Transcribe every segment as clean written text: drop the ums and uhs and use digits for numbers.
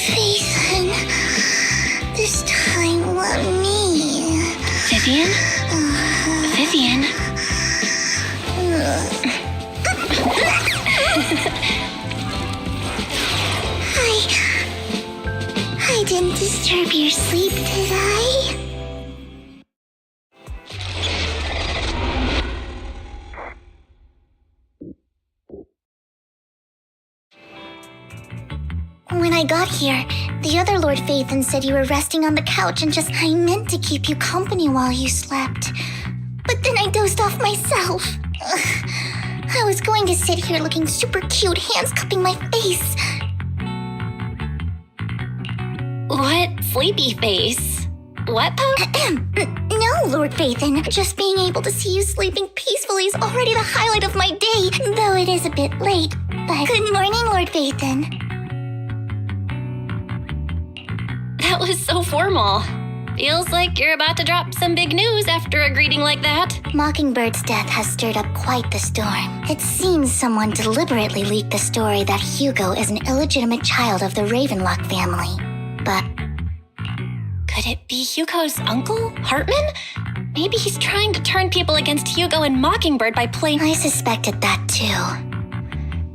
Jason, this time let me. Vivian? Vivian? I didn't disturb your sleep, did I? When I got here, the other Lord Phaethon said you were resting on the couch and I meant to keep you company while you slept. But then I dozed off myself. I was going to sit here looking super cute, hands cupping my face. What sleepy face? What, Poe? No, Lord Phaethon. Just being able to see you sleeping peacefully is already the highlight of my day, though it is a bit late. But good morning, Lord Phaethon. That was so formal. Feels like you're about to drop some big news after a greeting like that. Mockingbird's death has stirred up quite the storm. It seems someone deliberately leaked the story that Hugo is an illegitimate child of the Ravenlock family. But could it be Hugo's uncle, Hartman? Maybe he's trying to turn people against Hugo and Mockingbird by playing... I suspected that too.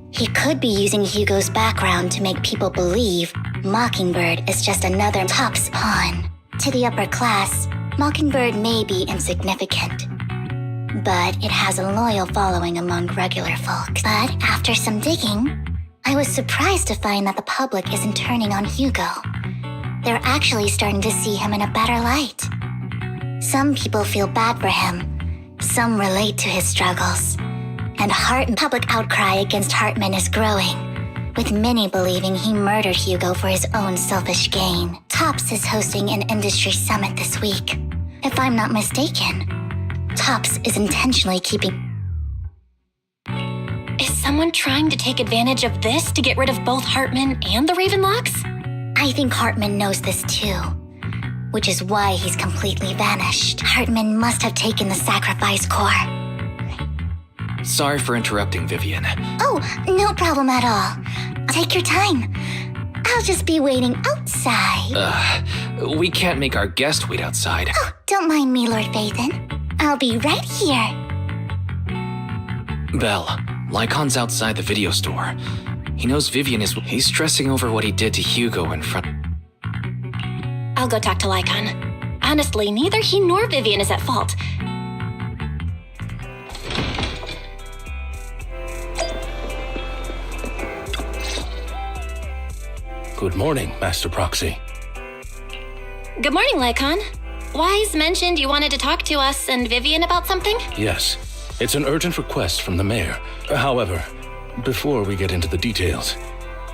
He could be using Hugo's background to make people believe Mockingbird is just another Top's pawn. To the upper class, Mockingbird may be insignificant, but it has a loyal following among regular folks. But after some digging, I was surprised to find that the public isn't turning on Hugo. They're actually starting to see him in a better light. Some people feel bad for him, some relate to his struggles, and public outcry against Hartman is growing, with many believing he murdered Hugo for his own selfish gain. Tops is hosting an industry summit this week. If I'm not mistaken, Tops is intentionally keeping... Is someone trying to take advantage of this to get rid of both Hartman and the Ravenlocks? I think Hartman knows this too, which is why he's completely vanished. Hartman must have taken the sacrifice core. Sorry for interrupting, Vivian. Oh, no problem at all. Take your time. I'll just be waiting outside. We can't make our guest wait outside. Oh, don't mind me, Lord Phaethon. I'll be right here. Belle, Lycon's outside the video store. He knows Vivian is... He's stressing over what he did to Hugo in front... I'll go talk to Lycon. Honestly, neither he nor Vivian is at fault. Good morning, Master Proxy. Good morning, Lycon. Wise mentioned you wanted to talk to us and Vivian about something? Yes, it's an urgent request from the mayor. However, before we get into the details,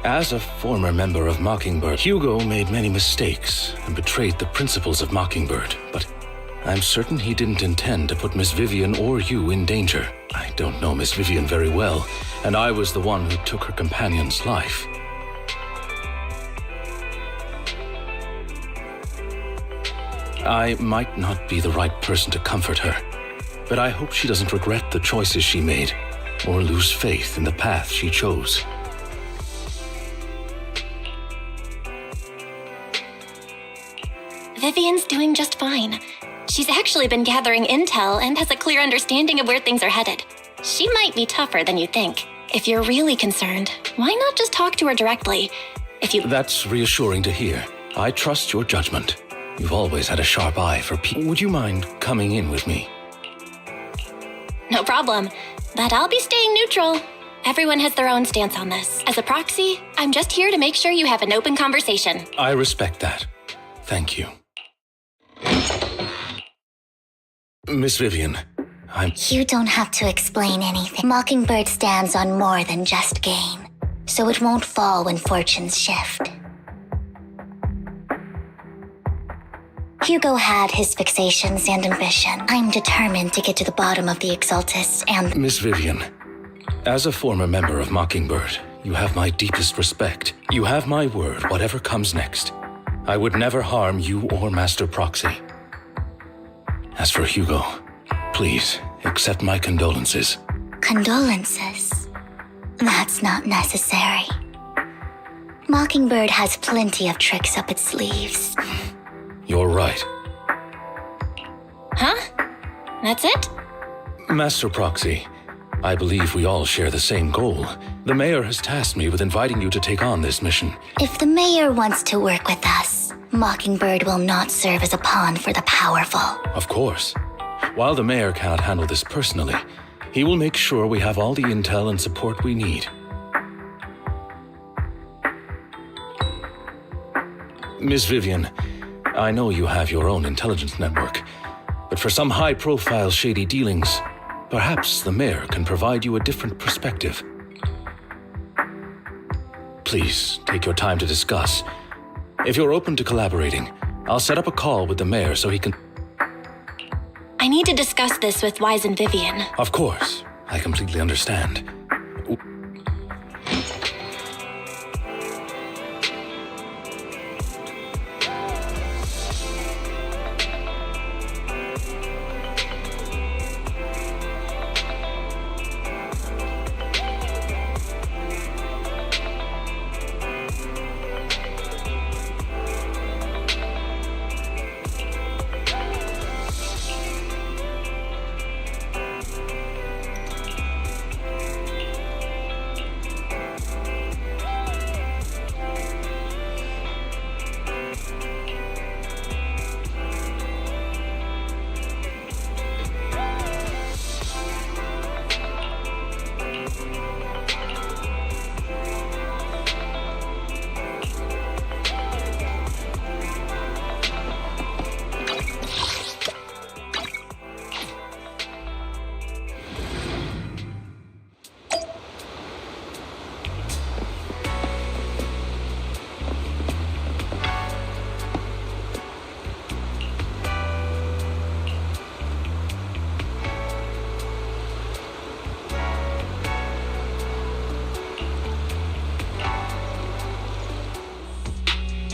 as a former member of Mockingbird, Hugo made many mistakes and betrayed the principles of Mockingbird, but I'm certain he didn't intend to put Miss Vivian or you in danger. I don't know Miss Vivian very well, and I was the one who took her companion's life. I might not be the right person to comfort her, but I hope she doesn't regret the choices she made or lose faith in the path she chose. Vivian's doing just fine. She's actually been gathering intel and has a clear understanding of where things are headed. She might be tougher than you think. If you're really concerned, why not just talk to her directly? That's reassuring to hear. I trust your judgment. You've always had a sharp eye for people. Would you mind coming in with me? No problem, but I'll be staying neutral. Everyone has their own stance on this. As a proxy, I'm just here to make sure you have an open conversation. I respect that. Thank you. Miss Vivian, You don't have to explain anything. Mockingbird stands on more than just gain, so it won't fall when fortunes shift. Hugo had his fixations and ambition. I'm determined to get to the bottom of the Exaltus and... Miss Vivian, as a former member of Mockingbird, you have my deepest respect. You have my word, whatever comes next. I would never harm you or Master Proxy. As for Hugo, please accept my condolences. Condolences? That's not necessary. Mockingbird has plenty of tricks up its sleeves. You're right. Huh? That's it? Master Proxy, I believe we all share the same goal. The mayor has tasked me with inviting you to take on this mission. If the mayor wants to work with us, Mockingbird will not serve as a pawn for the powerful. Of course. While the mayor cannot handle this personally, he will make sure we have all the intel and support we need. Miss Vivian, I know you have your own intelligence network, but for some high-profile shady dealings, perhaps the mayor can provide you a different perspective. Please, take your time to discuss. If you're open to collaborating, I'll set up a call with the mayor so he can... I need to discuss this with Wise and Vivian. Of course, I completely understand.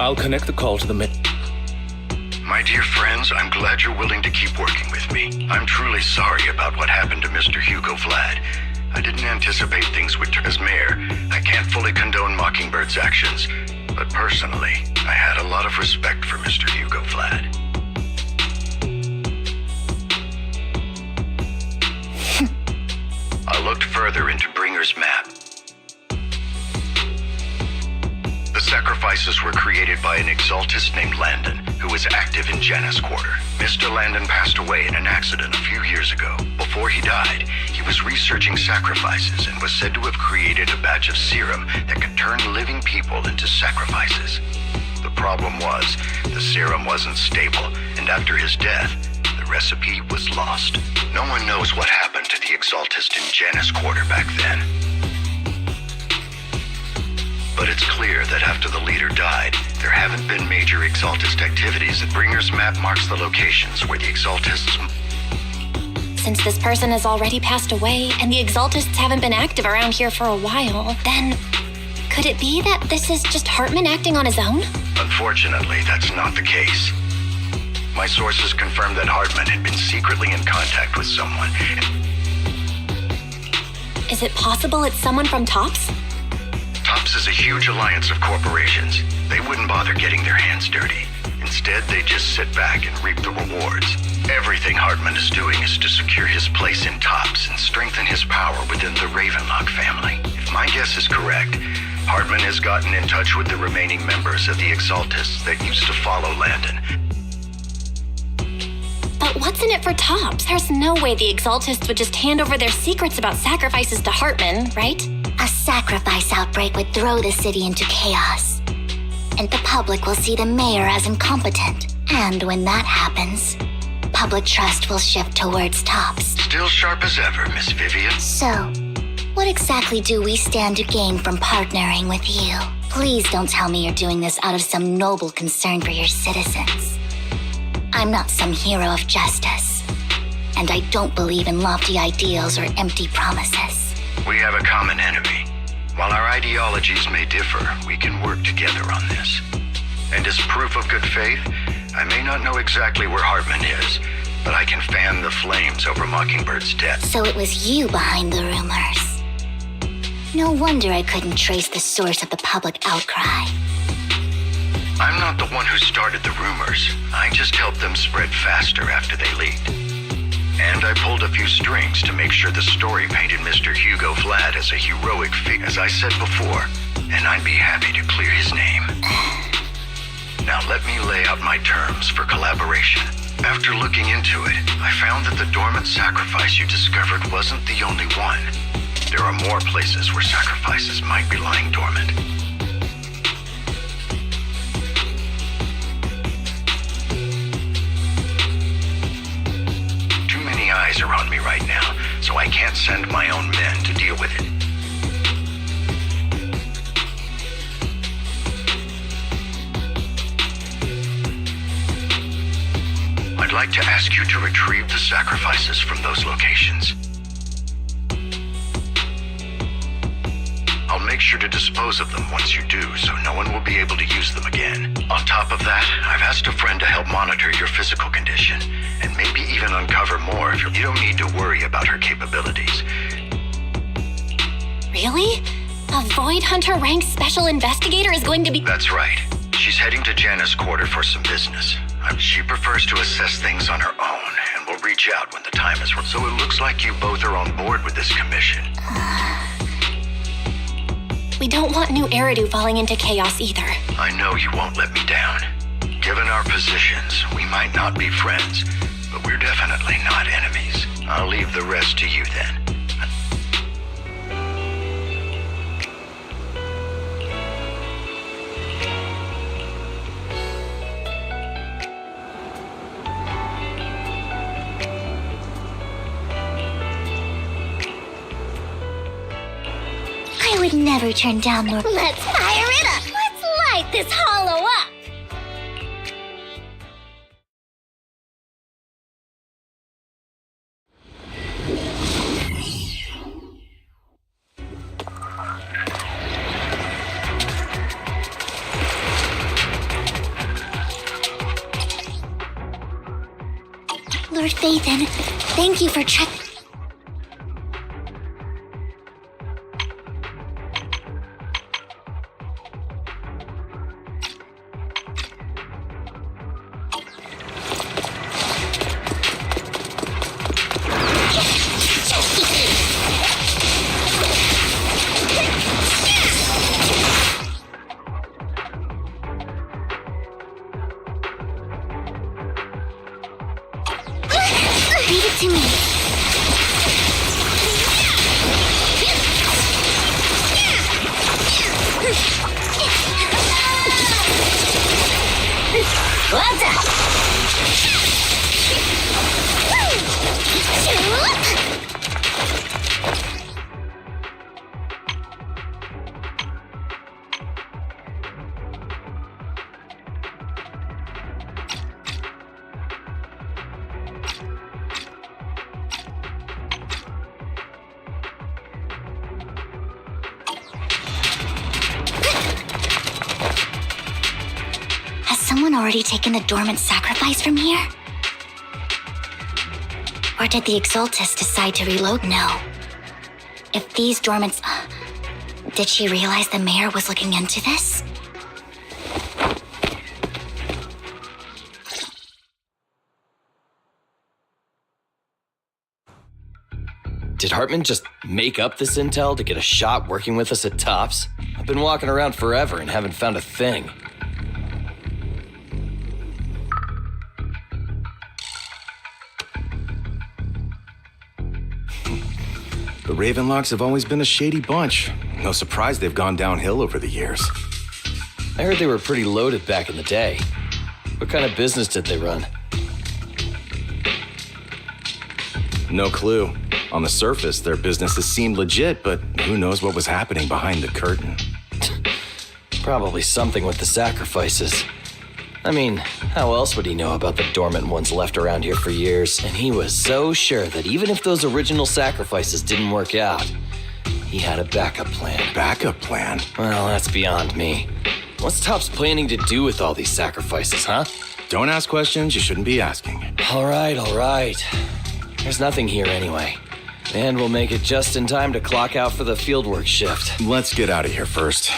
I'll connect the call to the mayor. My dear friends, I'm glad you're willing to keep working with me. I'm truly sorry about what happened to Mr. Hugo Vlad. I didn't anticipate things would turn. As mayor, I can't fully condone Mockingbird's actions, but personally, I had a lot of respect for Mr. Hugo Vlad. I looked further into Bringer's map. The sacrifices were created by an exaltist named Landon, who was active in Janus Quarter. Mr. Landon passed away in an accident a few years ago. Before he died, he was researching sacrifices and was said to have created a batch of serum that could turn living people into sacrifices. The problem was, the serum wasn't stable, and after his death, the recipe was lost. No one knows what happened to the exaltist in Janus Quarter back then. But it's clear that after the leader died, there haven't been major exaltist activities. Bringer's map marks the locations where the exaltists... Since this person has already passed away and the exaltists haven't been active around here for a while, then could it be that this is just Hartman acting on his own? Unfortunately, that's not the case. My sources confirmed that Hartman had been secretly in contact with someone. Is it possible it's someone from TOPS? TOPS is a huge alliance of corporations. They wouldn't bother getting their hands dirty. Instead, they just sit back and reap the rewards. Everything Hartman is doing is to secure his place in TOPS and strengthen his power within the Ravenlock family. If my guess is correct, Hartman has gotten in touch with the remaining members of the Exaltists that used to follow Landon. But what's in it for TOPS? There's no way the Exaltists would just hand over their secrets about sacrifices to Hartman, right? A sacrifice outbreak would throw the city into chaos, and the public will see the mayor as incompetent. And when that happens, public trust will shift towards TOPS. Still sharp as ever, Miss Vivian. So, what exactly do we stand to gain from partnering with you? Please don't tell me you're doing this out of some noble concern for your citizens. I'm not some hero of justice, and I don't believe in lofty ideals or empty promises. We have a common enemy. While our ideologies may differ, we can work together on this. And as proof of good faith, I may not know exactly where Hartman is, but I can fan the flames over Mockingbird's death. So it was you behind the rumors. No wonder I couldn't trace the source of the public outcry. I'm not the one who started the rumors. I just helped them spread faster after they leaked. And I pulled a few strings to make sure the story painted Mr. Hugo Vlad as a heroic figure, as I said before, and I'd be happy to clear his name. Now let me lay out my terms for collaboration. After looking into it, I found that the dormant sacrifice you discovered wasn't the only one. There are more places where sacrifices might be lying dormant. Too many eyes are on me right now, so I can't send my own men to deal with it. I'd like to ask you to retrieve the sacrifices from those locations. I'll make sure to dispose of them once you do, so no one will be able to use them again. On top of that, I've asked a friend to help monitor your physical condition, and maybe even uncover more if you don't need to worry about her capabilities. Really? A Void Hunter ranked special investigator is going to be... That's right. She's heading to Janus Quarter for some business. She prefers to assess things on her own, and will reach out when the time is right. So it looks like you both are on board with this commission. We don't want new Eridu falling into chaos either. I know you won't let me down. Given our positions, we might not be friends, but we're definitely not enemies. I'll leave the rest to you then. I would never turn down more. Let's fire it up! Let's light this hollow up! Lord Phaethon, thank you for checking. Leave it to me. What's up? Someone already taken the dormant sacrifice from here? Or did the Exaltus decide to reload? No. If these dormants... Did she realize the mayor was looking into this? Did Hartman just make up this intel to get a shot working with us at Tops? I've been walking around forever and haven't found a thing. The Ravenlocks have always been a shady bunch. No surprise they've gone downhill over the years. I heard they were pretty loaded back in the day. What kind of business did they run? No clue. On the surface, their businesses seemed legit, but who knows what was happening behind the curtain. Probably something with the sacrifices. I mean, how else would he know about the dormant ones left around here for years? And he was so sure that even if those original sacrifices didn't work out, he had a backup plan. Backup plan? Well, that's beyond me. What's Tops planning to do with all these sacrifices, huh? Don't ask questions you shouldn't be asking. All right. There's nothing here anyway. And we'll make it just in time to clock out for the fieldwork shift. Let's get out of here first.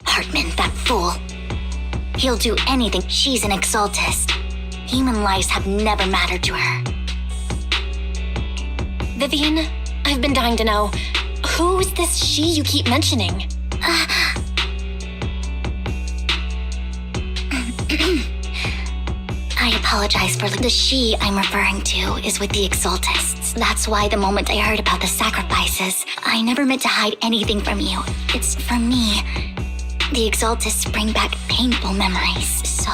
Hartman, that fool. He'll do anything. She's an exaltist. Human lives have never mattered to her. Vivian, I've been dying to know, who's this she you keep mentioning? I apologize for the she I'm referring to is with the exaltists. That's why the moment I heard about the sacrifices, I never meant to hide anything from you. It's from me. The exaltists bring back painful memories, so...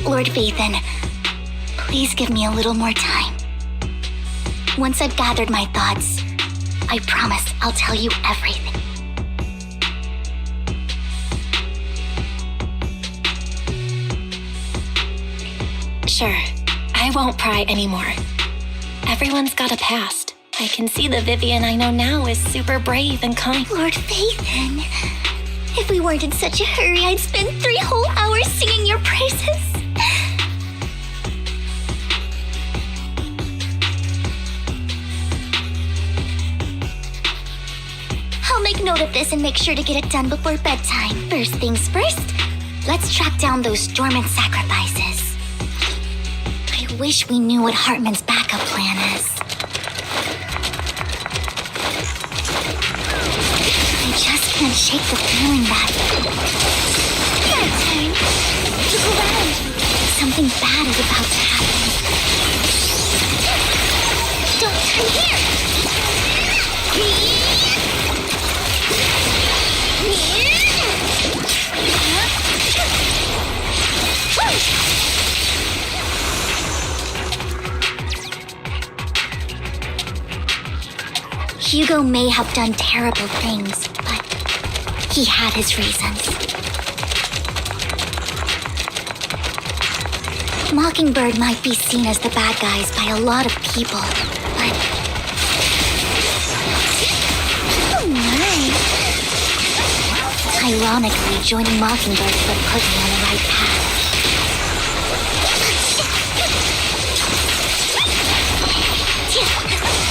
Lord Vathan, please give me a little more time. Once I've gathered my thoughts, I promise I'll tell you everything. Sure, I won't pry anymore. Everyone's got a past. I can see the Vivian I know now is super brave and kind. Lord Vathan, if we weren't in such a hurry, I'd spend 3 whole hours singing your praises. I'll make note of this and make sure to get it done before bedtime. First things first, let's track down those dormant sacrifices. I wish we knew what Hartman's backup plan is. I just can't shake the feeling that... Your turn. Look around. Something bad is about to happen. Don't turn here! Hugo may have done terrible things, but he had his reasons. Mockingbird might be seen as the bad guys by a lot of people, but... Oh my! Ironically, joining Mockingbird would put me on the right path.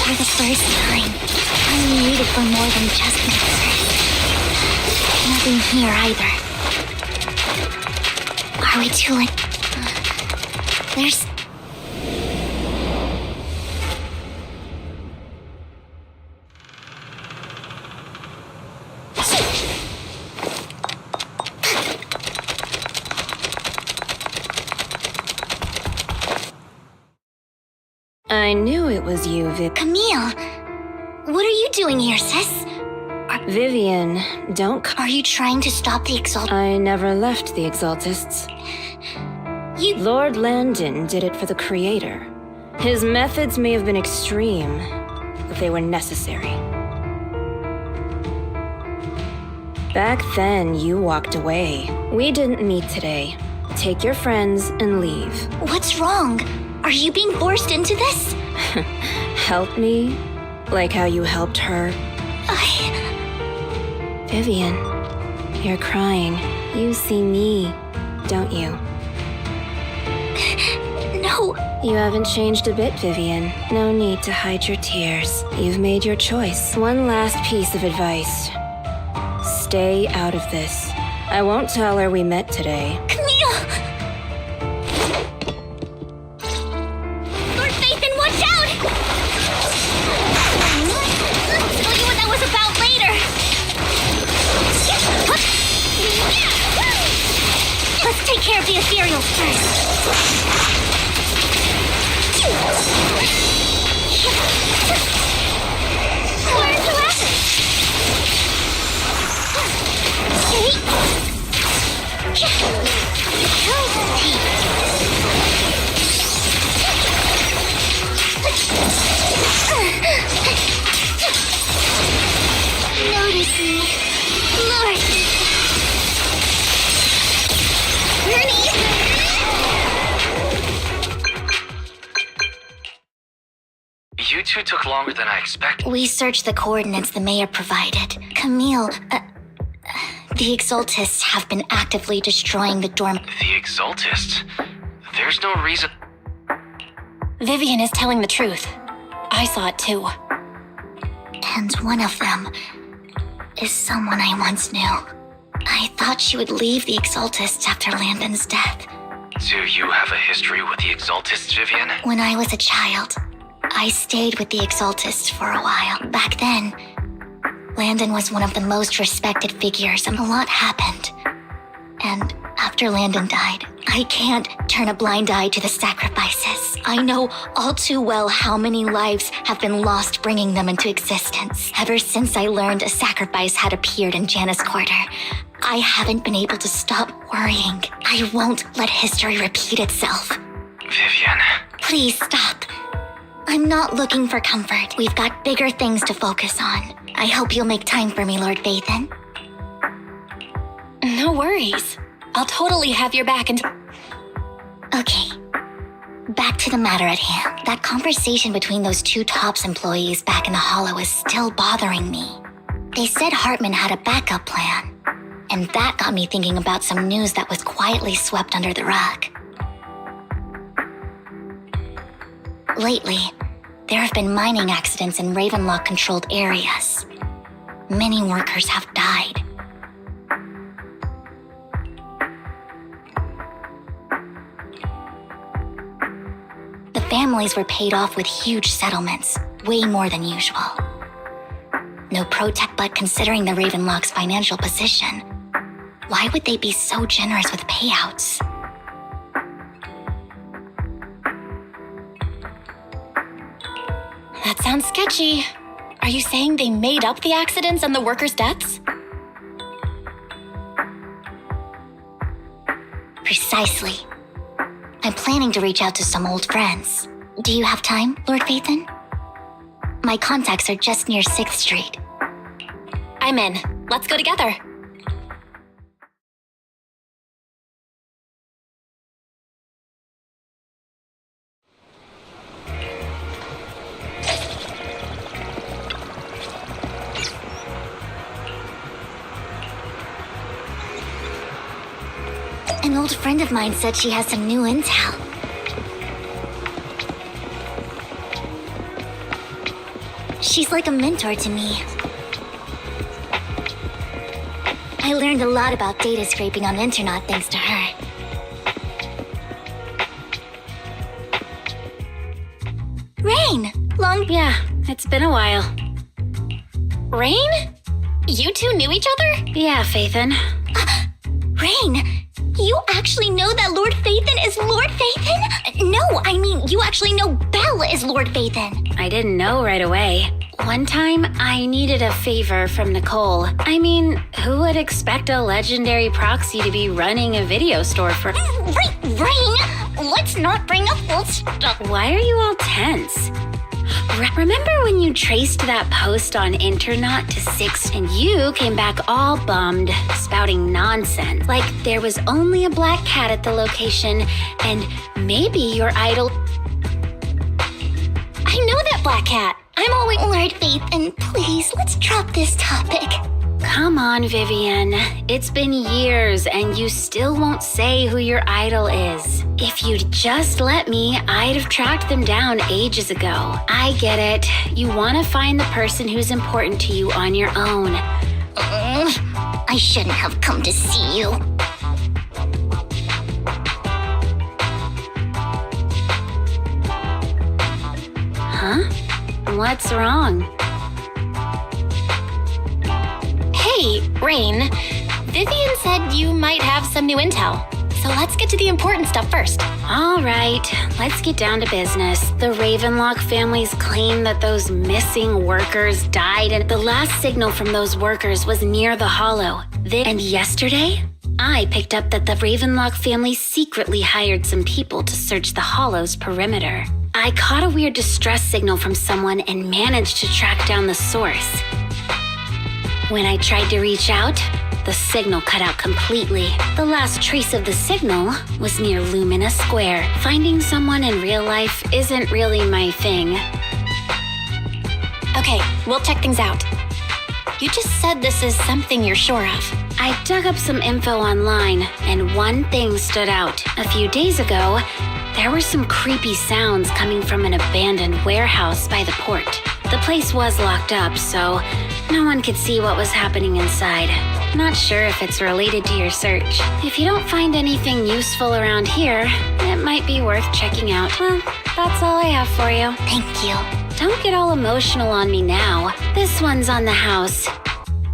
For the first time, I'm needed for more than just answers. Nothing here either. Are we too late? There's... I knew it was you, Camille! What are you doing here, sis? Vivian, don't Are you trying to stop the I never left the Exaltists. You... Lord Landon did it for the Creator. His methods may have been extreme, but they were necessary. Back then, you walked away. We didn't meet today. Take your friends and leave. What's wrong? Are you being forced into this? Help me? Like how you helped her? Vivian, you're crying. You see me, don't you? No. You haven't changed a bit, Vivian. No need to hide your tears. You've made your choice. One last piece of advice. Stay out of this. I won't tell her we met today. Camille! Lord Vathan, watch out! I'll tell you what that was about later. Let's take care of the ethereals first. Learn to act. Notice me, Lord. Ernie! You two took longer than I expected. We searched the coordinates the mayor provided. Camille, the Exaltists have been actively destroying the dorm. The Exaltists? There's no reason... Vivian is telling the truth. I saw it too. And one of them is someone I once knew. I thought she would leave the Exaltists after Landon's death. Do you have a history with the Exaltists, Vivian? When I was a child, I stayed with the Exaltists for a while. Back then, Landon was one of the most respected figures, and a lot happened. And after Landon died, I can't turn a blind eye to the sacrifices. I know all too well how many lives have been lost bringing them into existence. Ever since I learned a sacrifice had appeared in Janus Quarter, I haven't been able to stop worrying. I won't let history repeat itself. Vivian. Please stop. I'm not looking for comfort. We've got bigger things to focus on. I hope you'll make time for me, Lord Vathan. No worries. I'll totally have your back and... Okay. Back to the matter at hand. That conversation between those two TOPS employees back in the Hollow is still bothering me. They said Hartman had a backup plan. And that got me thinking about some news that was quietly swept under the rug. Lately, there have been mining accidents in Ravenlock-controlled areas. Many workers have died. The families were paid off with huge settlements, way more than usual. No protest, but considering the Ravenlock's financial position, why would they be so generous with payouts? That sounds sketchy. Are you saying they made up the accidents and the workers' deaths? Precisely. I'm planning to reach out to some old friends. Do you have time, Lord Vathan? My contacts are just near 6th Street. I'm in. Let's go together. An old friend of mine said she has some new intel. She's like a mentor to me. I learned a lot about data scraping on the internet thanks to her. Rain! Yeah, it's been a while. Rain? You two knew each other? Yeah, Vathan. Rain! You actually know that Lord Vathan is Lord Vathan? No, I mean, you actually know Belle is Lord Vathan. I didn't know right away. One time, I needed a favor from Nicole. I mean, who would expect a legendary proxy to be running a video store for... Rain! Let's not bring up old stuff. Why are you all tense? Remember when you traced that post on Internet to 6 and you came back all bummed, spouting nonsense? Like there was only a black cat at the location and maybe your idol... I know that black cat. I'm always... Lord Vathan, please, let's drop this topic. Come on, Vivian. It's been years and you still won't say who your idol is. If you'd just let me, I'd have tracked them down ages ago. I get it. You want to find the person who's important to you on your own. I shouldn't have come to see you. Huh? What's wrong? Hey, Rain. Vivian said you might have some new intel. So let's get to the important stuff first. All right, let's get down to business. The Ravenlock families claim that those missing workers died, and the last signal from those workers was near the Hollow. And yesterday, I picked up that the Ravenlock family secretly hired some people to search the Hollow's perimeter. I caught a weird distress signal from someone and managed to track down the source. When I tried to reach out, the signal cut out completely. The last trace of the signal was near Lumina Square. Finding someone in real life isn't really my thing. Okay, we'll check things out. You just said this is something you're sure of. I dug up some info online, and one thing stood out. A few days ago, There were some creepy sounds coming from an abandoned warehouse by the port. The place was locked up, so no one could see what was happening inside. Not sure if it's related to your search. If you don't find anything useful around here, it might be worth checking out. Well, that's all I have for you. Thank you. Don't get all emotional on me now. This one's on the house.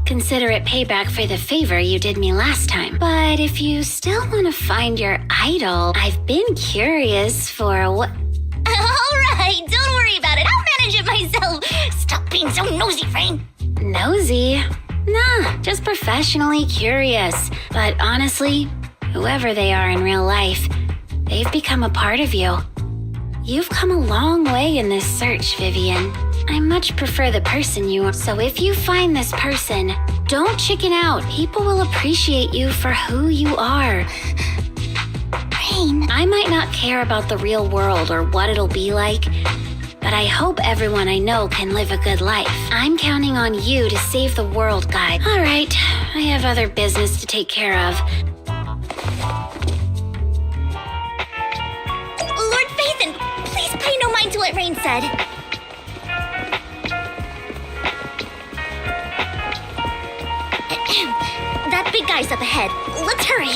Consider it payback for the favor you did me last time. But if you still want to find your idol, I've been curious for what... Alright, don't worry about it. I'll manage it myself. Stop being so nosy, Rain. Nosy? Nah, just professionally curious. But honestly, whoever they are in real life, they've become a part of you. You've come a long way in this search, Vivian. I much prefer the person you are. So if you find this person, don't chicken out. People will appreciate you for who you are. Rain. I might not care about the real world or what it'll be like, but I hope everyone I know can live a good life. I'm counting on you to save the world, guy. All right, I have other business to take care of. Lord Phaethon, please pay no mind to what Rain said. That big guy's up ahead. Let's hurry.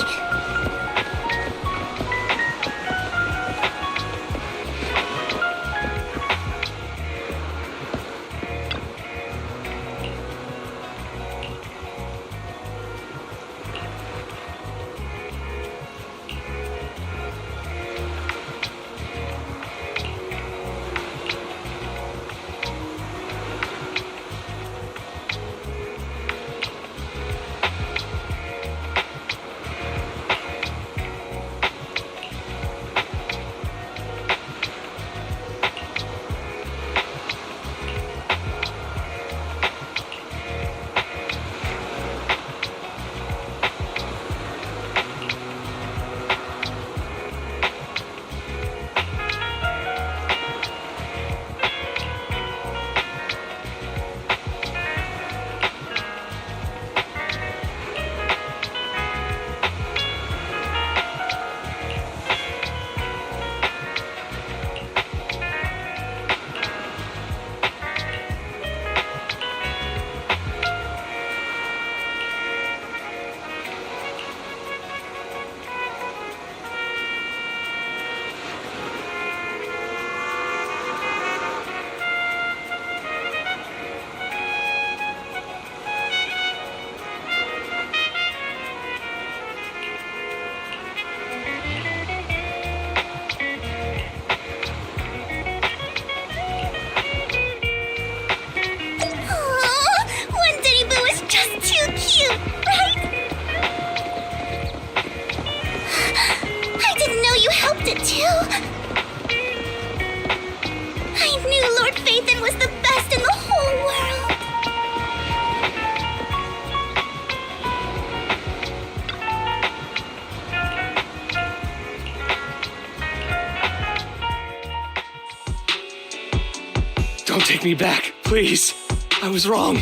Don't take me back, please. I was wrong.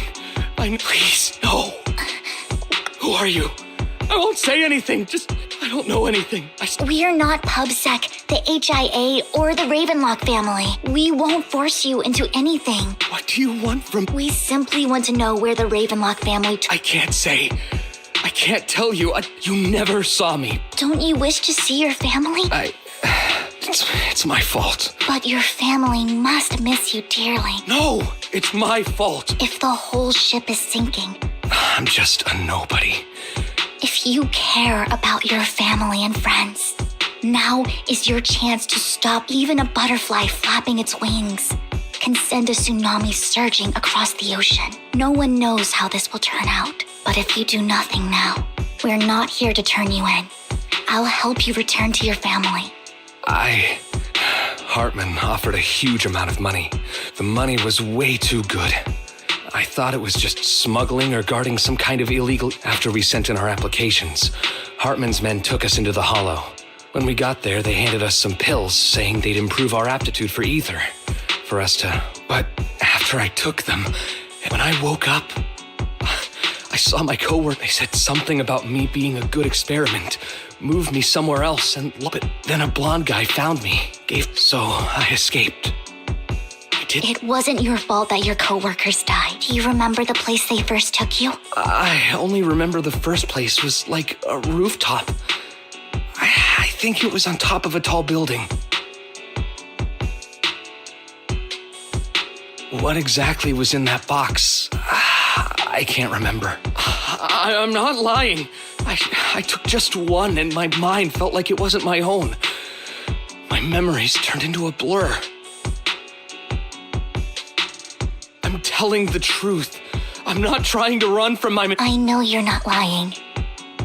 Please, no. Who are you? I won't say anything. I don't know anything. We're not PubSec, the HIA, or the Ravenlock family. We won't force you into anything. What do you want from... We simply want to know where the Ravenlock family... I can't say. I can't tell you. You never saw me. Don't you wish to see your family? It's my fault. But your family must miss you dearly. No, it's my fault. If the whole ship is sinking... I'm just a nobody. If you care about your family and friends, now is your chance to stop even a butterfly flapping its wings. Can send a tsunami surging across the ocean. No one knows how this will turn out. But if you do nothing now, we're not here to turn you in. I'll help you return to your family. Hartman offered a huge amount of money. The money was way too good. I thought it was just smuggling or guarding some kind of illegal... After we sent in our applications, Hartman's men took us into the Hollow. When we got there, they handed us some pills saying they'd improve our aptitude for ether. For us to... But after I took them, when I woke up, I saw my coworker. They said something about me being a good experiment, moved me somewhere else, and but then a blonde guy found me. So I escaped. It wasn't your fault that your coworkers died. Do you remember the place they first took you? I only remember the first place was like a rooftop. I think it was on top of a tall building. What exactly was in that box? I can't remember. I'm not lying. I took just one and my mind felt like it wasn't my own. My memories turned into a blur. I'm telling the truth. I'm not trying to run from my... I know you're not lying.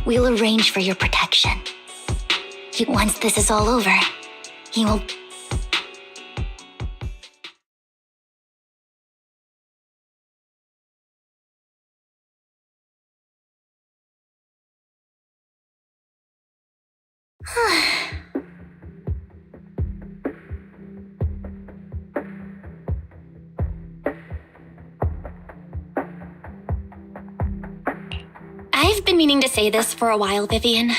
We'll arrange for your protection. Once this is all over, he will... I've been meaning to say this for a while, Vivian.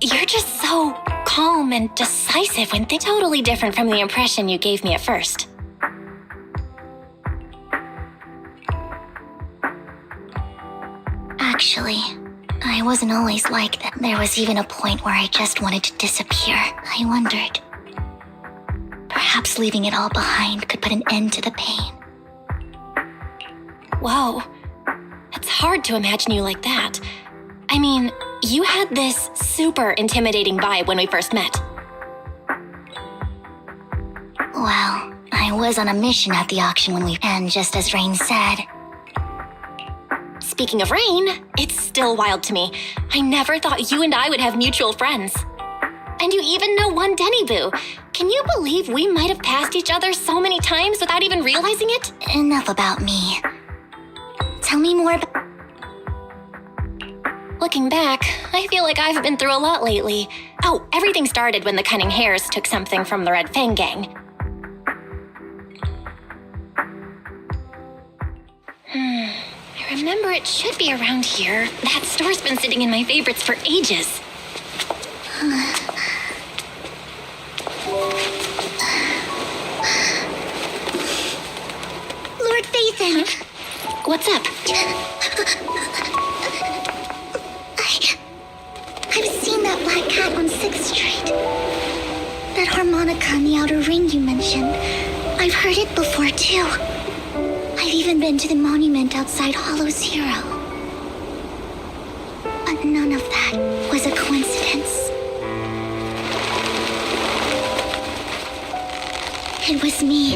You're just so calm and decisive when things totally different from the impression you gave me at first. Actually, I wasn't always like that. There was even a point where I just wanted to disappear. I wondered. Perhaps leaving it all behind could put an end to the pain. Whoa. It's hard to imagine you like that. I mean, you had this super intimidating vibe when we first met. Well, I was on a mission at the auction and just as Rain said... Speaking of Rain, it's still wild to me. I never thought you and I would have mutual friends. And you even know one Denny Boo. Can you believe we might have passed each other so many times without even realizing it? Enough about me. Tell me more about... Looking back, I feel like I've been through a lot lately. Oh, everything started when the Cunning Hares took something from the Red Fang gang. I remember it should be around here. That store's been sitting in my favorites for ages. Lord Phaethon! What's up? I've seen that black cat on 6th Street. That harmonica in the outer ring you mentioned. I've heard it before, too. I've even been to the monument outside Hollow Zero. But none of that was a coincidence. It was me.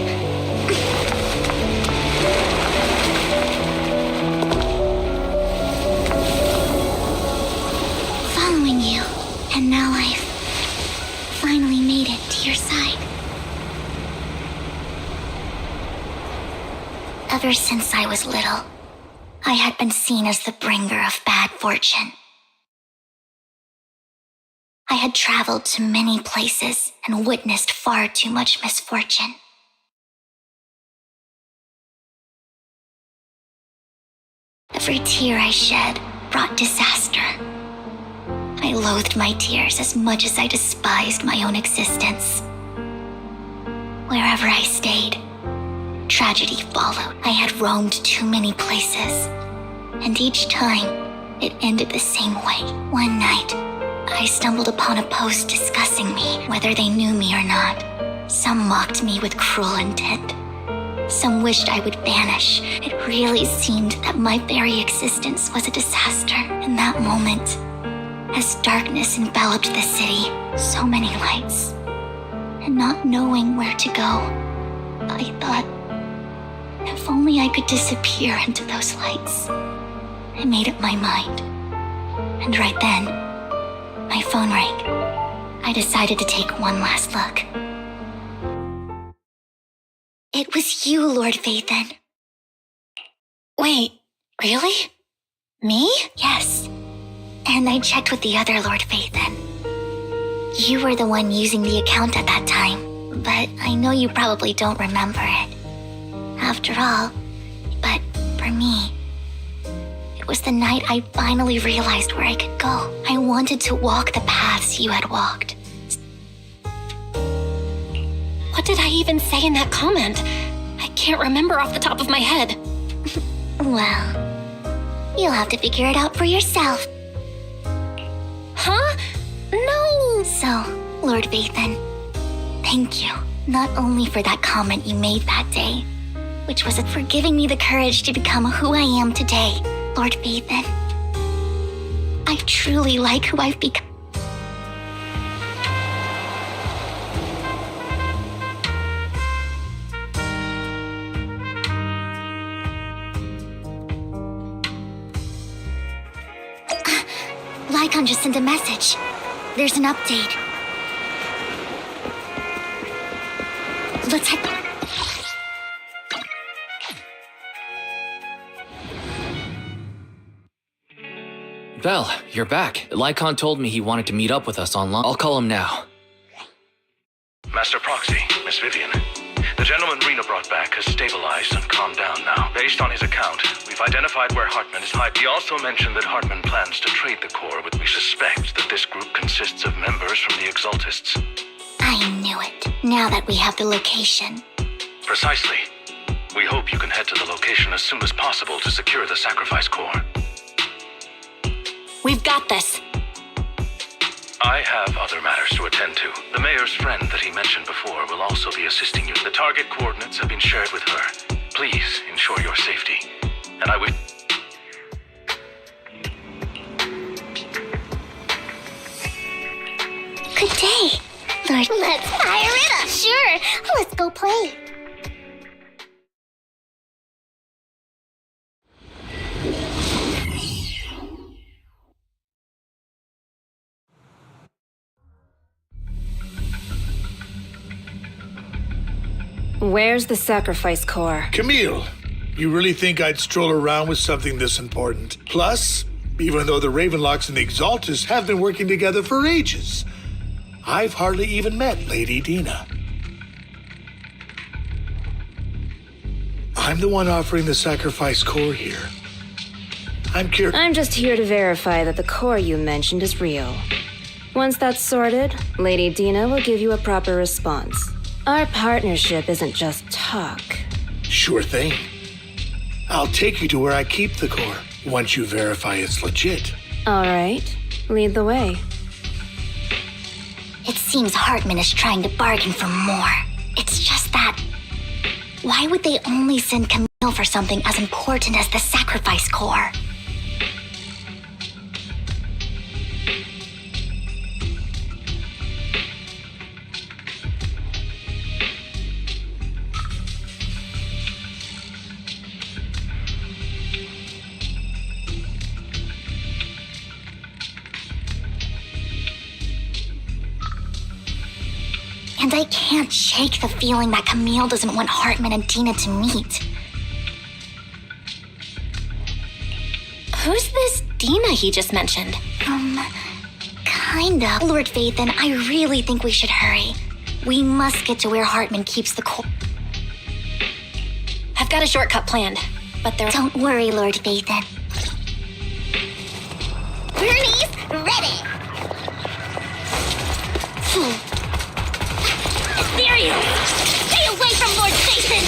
Following you, and now I've finally made it to your side. Ever since I was little, I had been seen as the bringer of bad fortune. I had traveled to many places and witnessed far too much misfortune. Every tear I shed brought disaster. I loathed my tears as much as I despised my own existence. Wherever I stayed, tragedy followed. I had roamed too many places, and each time it ended the same way. One night, I stumbled upon a post discussing me, whether they knew me or not. Some mocked me with cruel intent. Some wished I would vanish. It really seemed that my very existence was a disaster. In that moment, as darkness enveloped the city, so many lights, and not knowing where to go, I thought, if only I could disappear into those lights. I made up my mind. And right then, my phone rang. I decided to take one last look. It was you, Lord Phaethon. Wait, really? Me? Yes. And I checked with the other Lord Phaethon. You were the one using the account at that time, but I know you probably don't remember it. After all, but for me, it was the night I finally realized where I could go. I wanted to walk the paths you had walked. What did I even say in that comment? I can't remember off the top of my head. Well, you'll have to figure it out for yourself. Huh? No! So, Lord Vathan, thank you. Not only for that comment you made that day, which was for giving me the courage to become who I am today, Lord Vathan. I truly like who I've become. Lycon just sent a message. There's an update. Let's head. Vel, you're back. Lycon told me he wanted to meet up with us online. I'll call him now. Master Proxy, Miss Vivian. The gentleman Rena brought back has stabilized and calmed down now. Based on his account, we've identified where Hartman is hiding. He also mentioned that Hartman plans to trade the core, but we suspect that this group consists of members from the Exaltists. I knew it. Now that we have the location. Precisely. We hope you can head to the location as soon as possible to secure the sacrifice core. We've got this. I have other matters to attend to. The mayor's friend that he mentioned before will also be assisting you. The target coordinates have been shared with her. Please ensure your safety. And I wish... Good day, Lord. Let's fire it up. Sure. Let's go play. Where's the sacrifice core? Camille, you really think I'd stroll around with something this important? Plus, even though the Ravenlocks and the Exaltists have been working together for ages, I've hardly even met Lady Dina. I'm the one offering the sacrifice core here. I'm just here to verify that the core you mentioned is real. Once that's sorted, Lady Dina will give you a proper response. Our partnership isn't just talk. Sure thing. I'll take you to where I keep the core, once you verify it's legit. All right, lead the way. It seems Hartman is trying to bargain for more. It's just that... Why would they only send Camille for something as important as the sacrifice core? And I can't shake the feeling that Camille doesn't want Hartman and Dina to meet. Who's this Dina he just mentioned? Kinda. Lord Vathan, I really think we should hurry. We must get to where Hartman keeps the core. I've got a shortcut planned, but there... Don't worry, Lord Vathan. Bernie's ready! Ethereal! Stay away from Lord Vathan!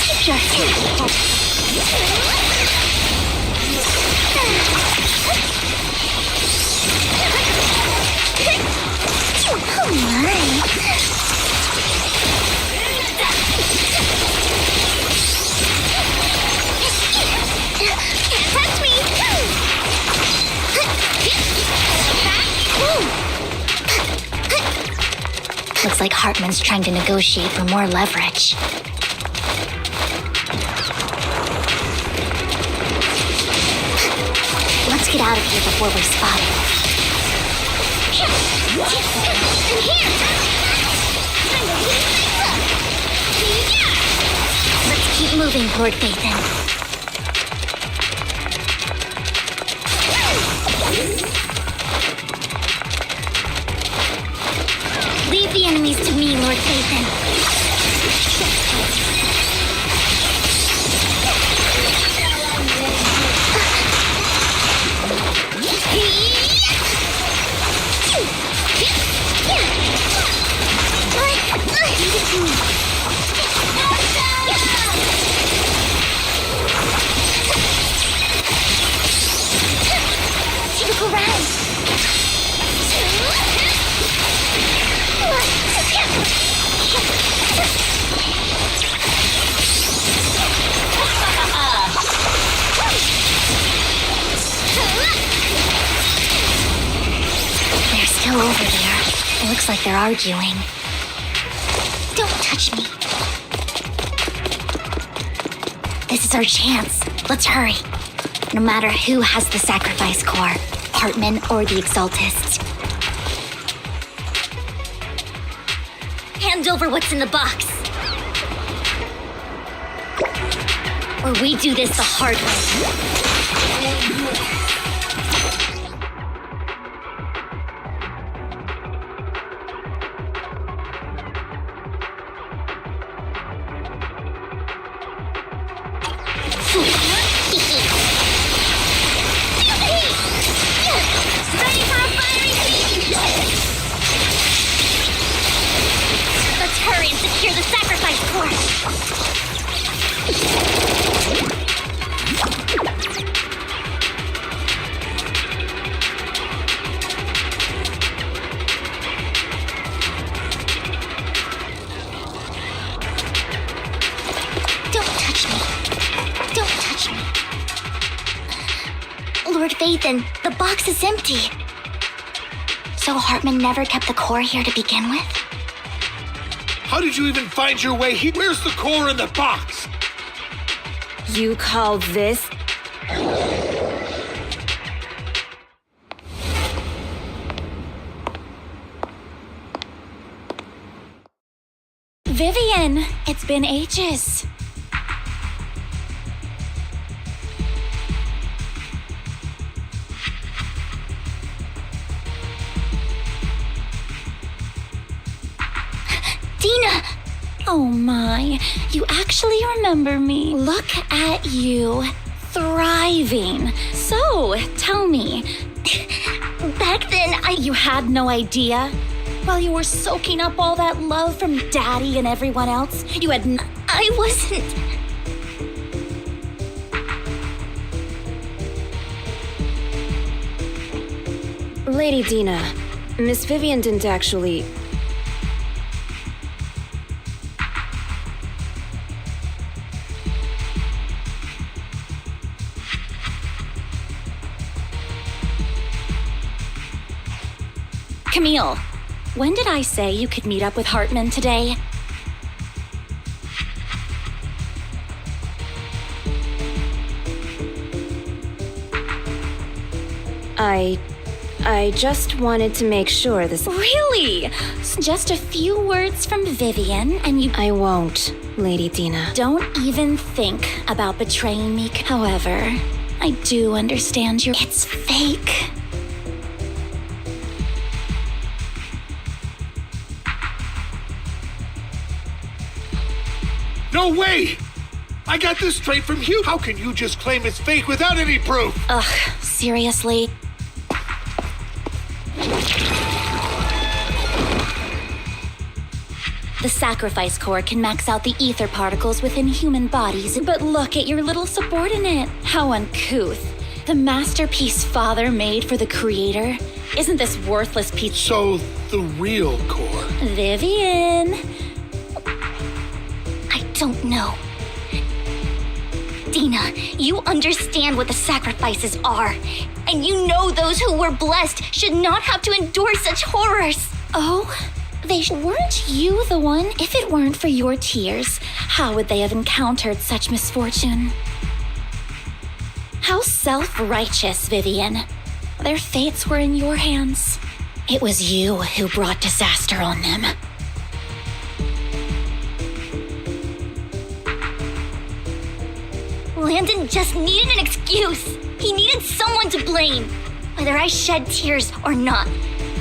Take your hand. Oh my. Touch me! Looks like Hartman's trying to negotiate for more leverage. Let's get out of here before we're spotted. Let's keep moving, Lord Vathan. Leave the enemies to me, Lord Vathan. look around. They're still over there. It looks like they're arguing. Don't touch me. This is our chance. Let's hurry. No matter who has the sacrifice core, Hartman or the Exaltists. Hand over what's in the box. Or we do this the hard way. Ready for a fiery feast! Let's hurry and secure the sacrifice core. Don't touch me. Don't touch me. Lord Vathan, the box is empty. So Hartman never kept the core here to begin with? How did you even find your way here? Where's the core in the box? You call this? Vivian, it's been ages. Dina! Oh my, you actually remember me. Look at you, thriving. So, tell me, back then you had no idea? While you were soaking up all that love from Daddy and everyone else, you had I wasn't... Lady Dina, Miss Vivian didn't actually... Camille, when did I say you could meet up with Hartman today? I just wanted to make sure this... Really? Just a few words from Vivian and you... I won't, Lady Dina. Don't even think about betraying me. However, I do understand your... It's fake. No way! I got this straight from you. How can you just claim it's fake without any proof? Ugh, seriously? The sacrifice core can max out the ether particles within human bodies, but look at your little subordinate. How uncouth. The masterpiece Father made for the Creator. Isn't this worthless piece? So, the real core. Vivian. I don't know. Dina, you understand what the sacrifices are. And you know those who were blessed should not have to endure such horrors. Oh? Weren't you the one? If it weren't for your tears, how would they have encountered such misfortune? How self-righteous, Vivian. Their fates were in your hands. It was you who brought disaster on them. Landon just needed an excuse. He needed someone to blame. Whether I shed tears or not,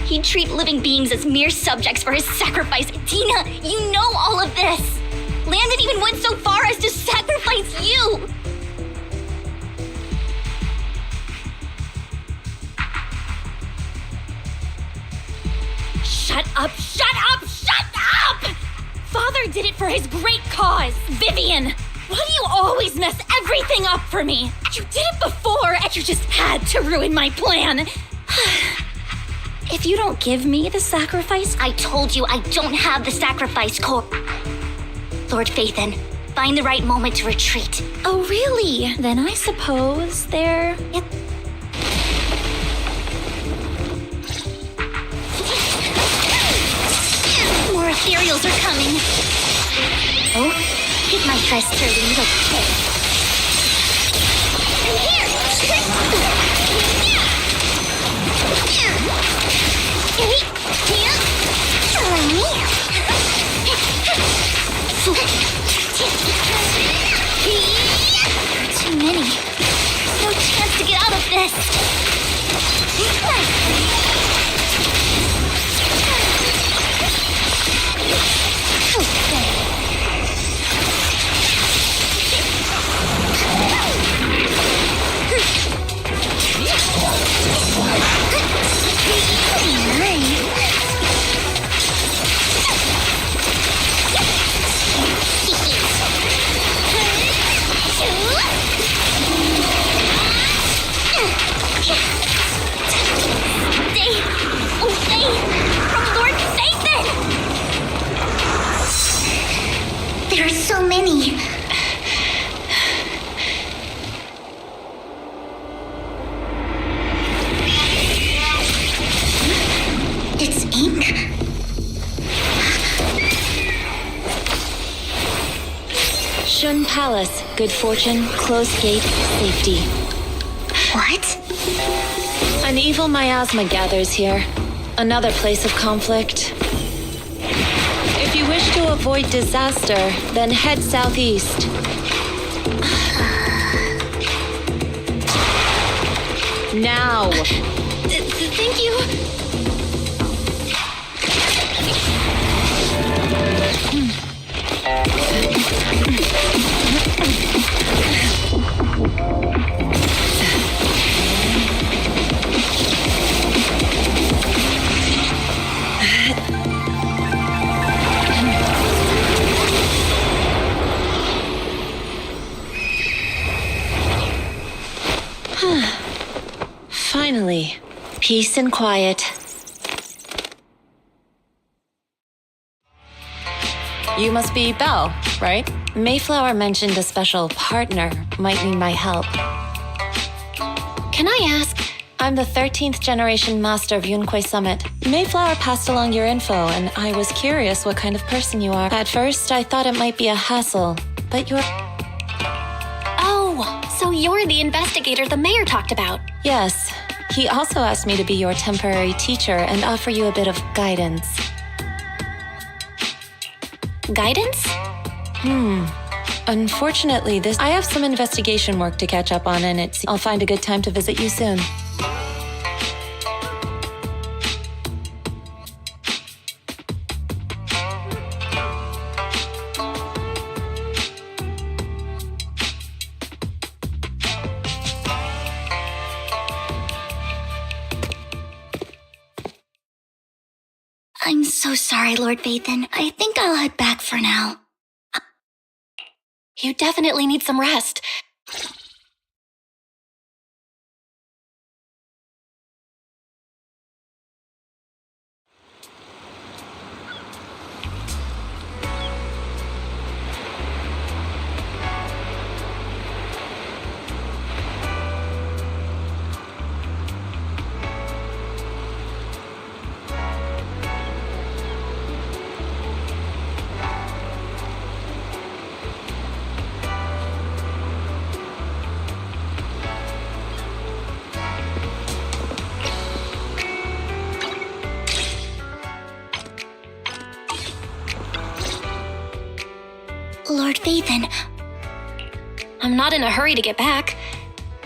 he'd treat living beings as mere subjects for his sacrifice. Dina, you know all of this. Landon even went so far as to sacrifice you. Shut up, shut up, shut up! Father did it for his great cause. Vivian, why do you always mess everything up for me. You did it before, and you just had to ruin my plan. If you don't give me the sacrifice... I told you I don't have the sacrifice core. Lord Phaethon, find the right moment to retreat. Oh, really? Then I suppose there... Yep. More ethereals are coming. Oh, hit my first turtle, little kid. I'm here! Too many. No chance to get out of this. Stay away from Lord Phaethon! There are so many. It's ink. Shun Palace, good fortune, closed gate, safety. What? An evil miasma gathers here. Another place of conflict. If you wish to avoid disaster, then head southeast. Now! Thank you. Finally, peace and quiet. You must be Belle, right? Mayflower mentioned a special partner might need my help. Can I ask? I'm the 13th generation master of Yunquay Summit. Mayflower passed along your info, and I was curious what kind of person you are. At first, I thought it might be a hassle, but you're... Oh, so you're the investigator the mayor talked about. Yes. He also asked me to be your temporary teacher and offer you a bit of guidance. Guidance? Unfortunately, I have some investigation work to catch up on, and I'll find a good time to visit you soon. I'm so sorry, Lord Phaethon. I think I'll head back for now. You definitely need some rest. Lord Phaethon, I'm not in a hurry to get back.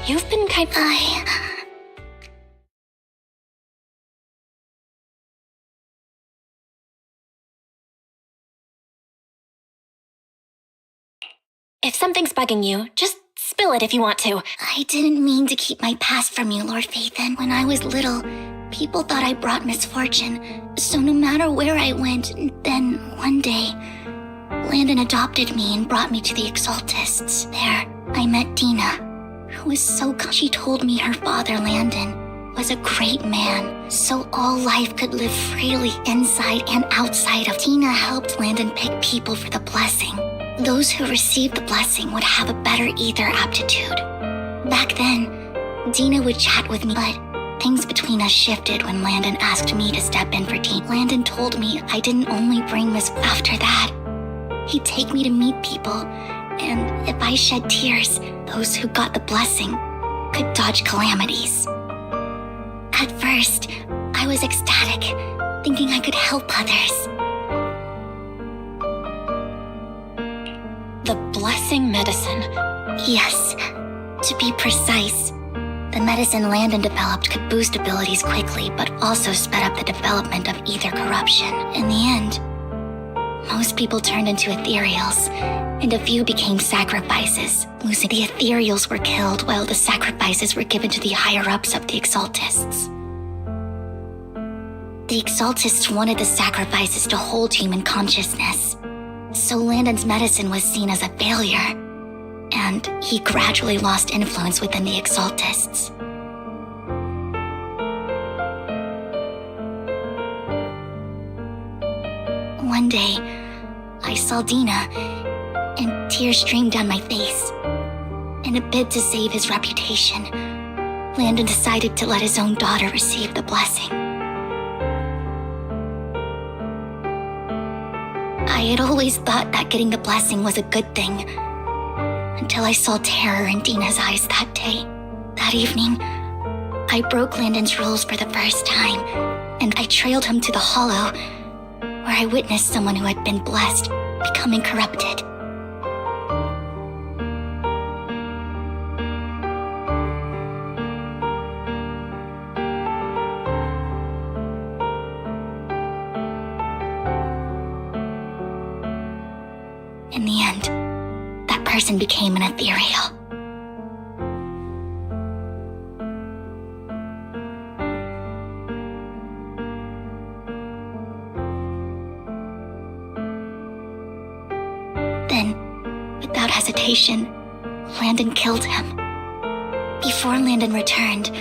You've been If something's bugging you, just spill it if you want to. I didn't mean to keep my past from you, Lord Phaethon. When I was little, people thought I brought misfortune. So no matter where I went, then one day, Landon adopted me and brought me to the Exaltists. There, I met Dina, who was so kind. She told me her father, Landon, was a great man, so all life could live freely inside and outside of. Dina helped Landon pick people for the blessing. Those who received the blessing would have a better ether aptitude. Back then, Dina would chat with me, but things between us shifted when Landon asked me to step in for Dina. Landon told me I didn't only bring after that. He'd take me to meet people, and if I shed tears, those who got the blessing could dodge calamities. At first, I was ecstatic, thinking I could help others. The blessing medicine. Yes, to be precise, the medicine Landon developed could boost abilities quickly, but also sped up the development of ether corruption. In the end, most people turned into ethereals, and a few became sacrifices. Losing the ethereals were killed while the sacrifices were given to the higher-ups of the Exaltists. The Exaltists wanted the sacrifices to hold human consciousness, so Landon's medicine was seen as a failure, and he gradually lost influence within the Exaltists. One day, I saw Dina, and tears streamed down my face. In a bid to save his reputation, Landon decided to let his own daughter receive the blessing. I had always thought that getting the blessing was a good thing, until I saw terror in Dina's eyes that day. That evening, I broke Landon's rules for the first time, and I trailed him to the hollow, where I witnessed someone who had been blessed becoming corrupted. In the end, that person became an ethereal. Then, without hesitation, Landon killed him. Before Landon returned,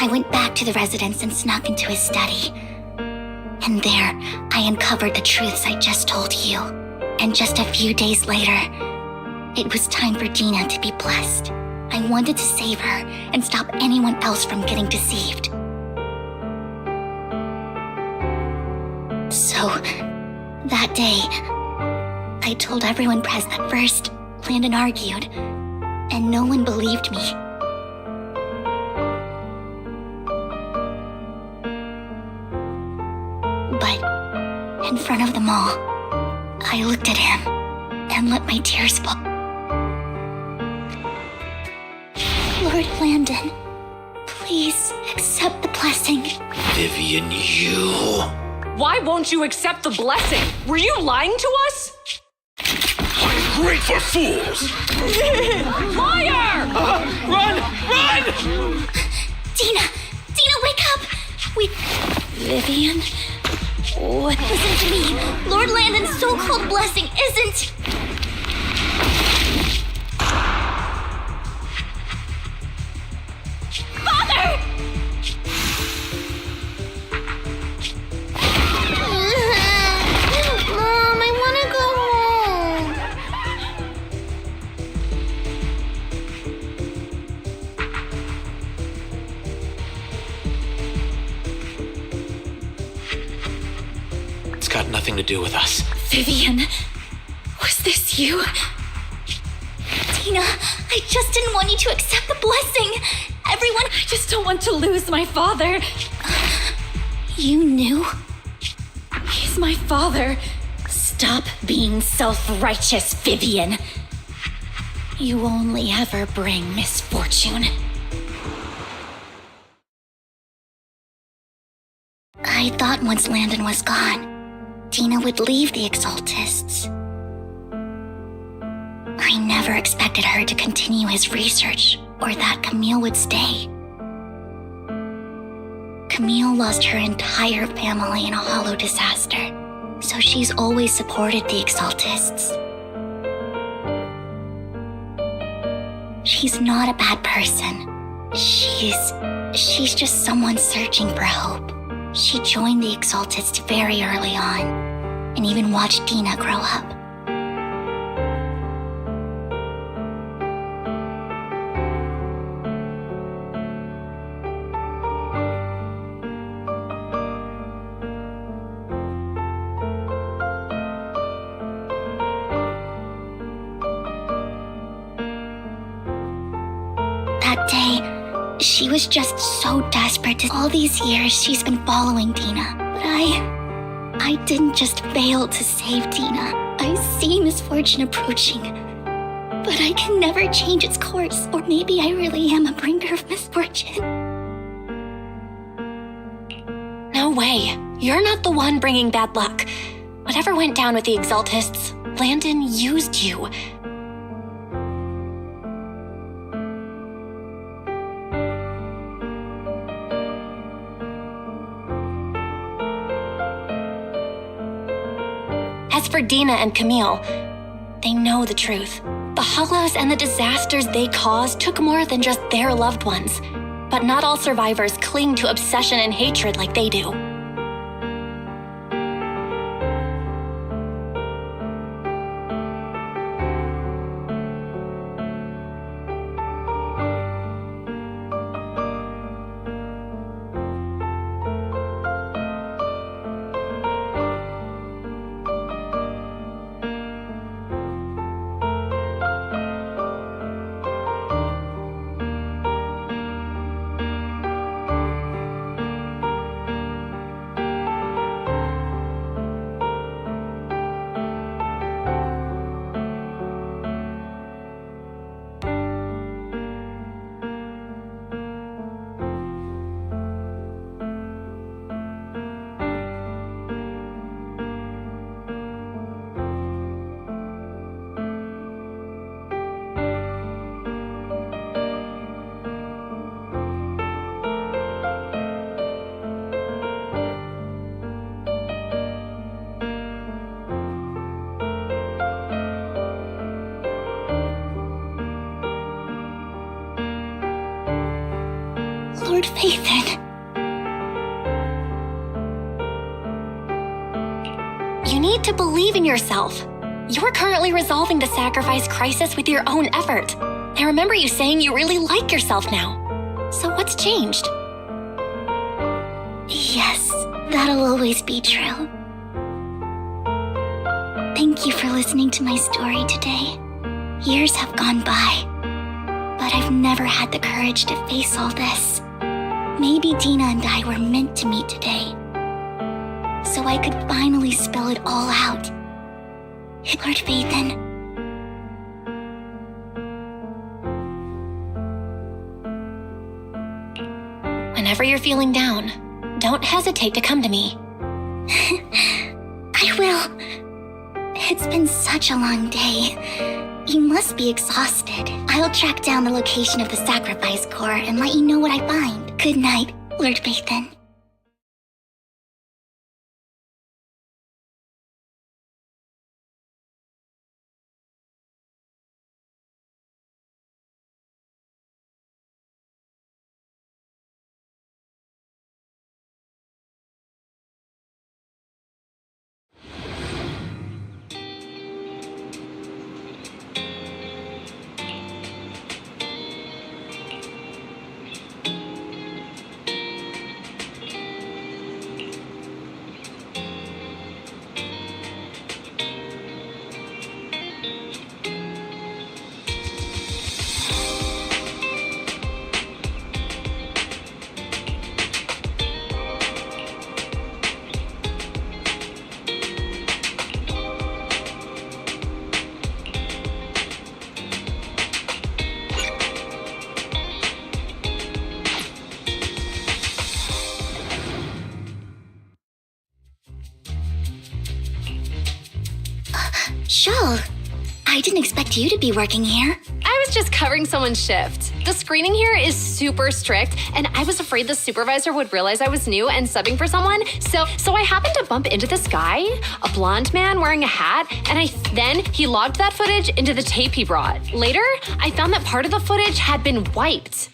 I went back to the residence and snuck into his study. And there, I uncovered the truths I just told you. And just a few days later, it was time for Dina to be blessed. I wanted to save her and stop anyone else from getting deceived. So, that day, I told everyone present. At first, Landon argued, and no one believed me. But, in front of them all, I looked at him and let my tears fall. Lord Landon, please accept the blessing. Vivian, you... Why won't you accept the blessing? Were you lying to us? Great for fools! Liar! Run! Dina! Dina, wake up! Vivian? What? Listen to me. Lord Landon's so-called blessing isn't... Father! Mom, I want to go home. It's got nothing to do with us. Vivian, was this you? Dina, I just didn't want you to accept the blessing. Everyone... I just don't want to lose my father. You knew? He's my father. Stop being self-righteous, Vivian. You only ever bring misfortune. I thought once Landon was gone, Dina would leave the Exaltists. I never expected her to continue his research, or that Camille would stay. Camille lost her entire family in a hollow disaster, so she's always supported the Exaltists. She's not a bad person. She's just someone searching for hope. She joined the Exaltists very early on, and even watched Dina grow up. That day, she was just so desperate. All these years, she's been following Dina. But I didn't just fail to save Dina. I see misfortune approaching. But I can never change its course. Or maybe I really am a bringer of misfortune. No way. You're not the one bringing bad luck. Whatever went down with the Exaltists, Landon used you. As for Dina and Camille, they know the truth. The Hollows and the disasters they caused took more than just their loved ones. But not all survivors cling to obsession and hatred like they do. Lord Phaethon. You need to believe in yourself. You're currently resolving the sacrifice crisis with your own effort. I remember you saying you really like yourself now. So what's changed? Yes, that'll always be true. Thank you for listening to my story today. Years have gone by, but I've never had the courage to face all this. Maybe Dina and I were meant to meet today, so I could finally spill it all out. Lord Phaethon. Whenever you're feeling down, don't hesitate to come to me. I will. It's been such a long day. You must be exhausted. I'll track down the location of the sacrifice core and let you know what I find. Good night, Lord Phaethon. Joel, I didn't expect you to be working here. I was just covering someone's shift. The screening here is super strict, and I was afraid the supervisor would realize I was new and subbing for someone. So I happened to bump into this guy, a blonde man wearing a hat, and then he logged that footage into the tape he brought. Later, I found that part of the footage had been wiped.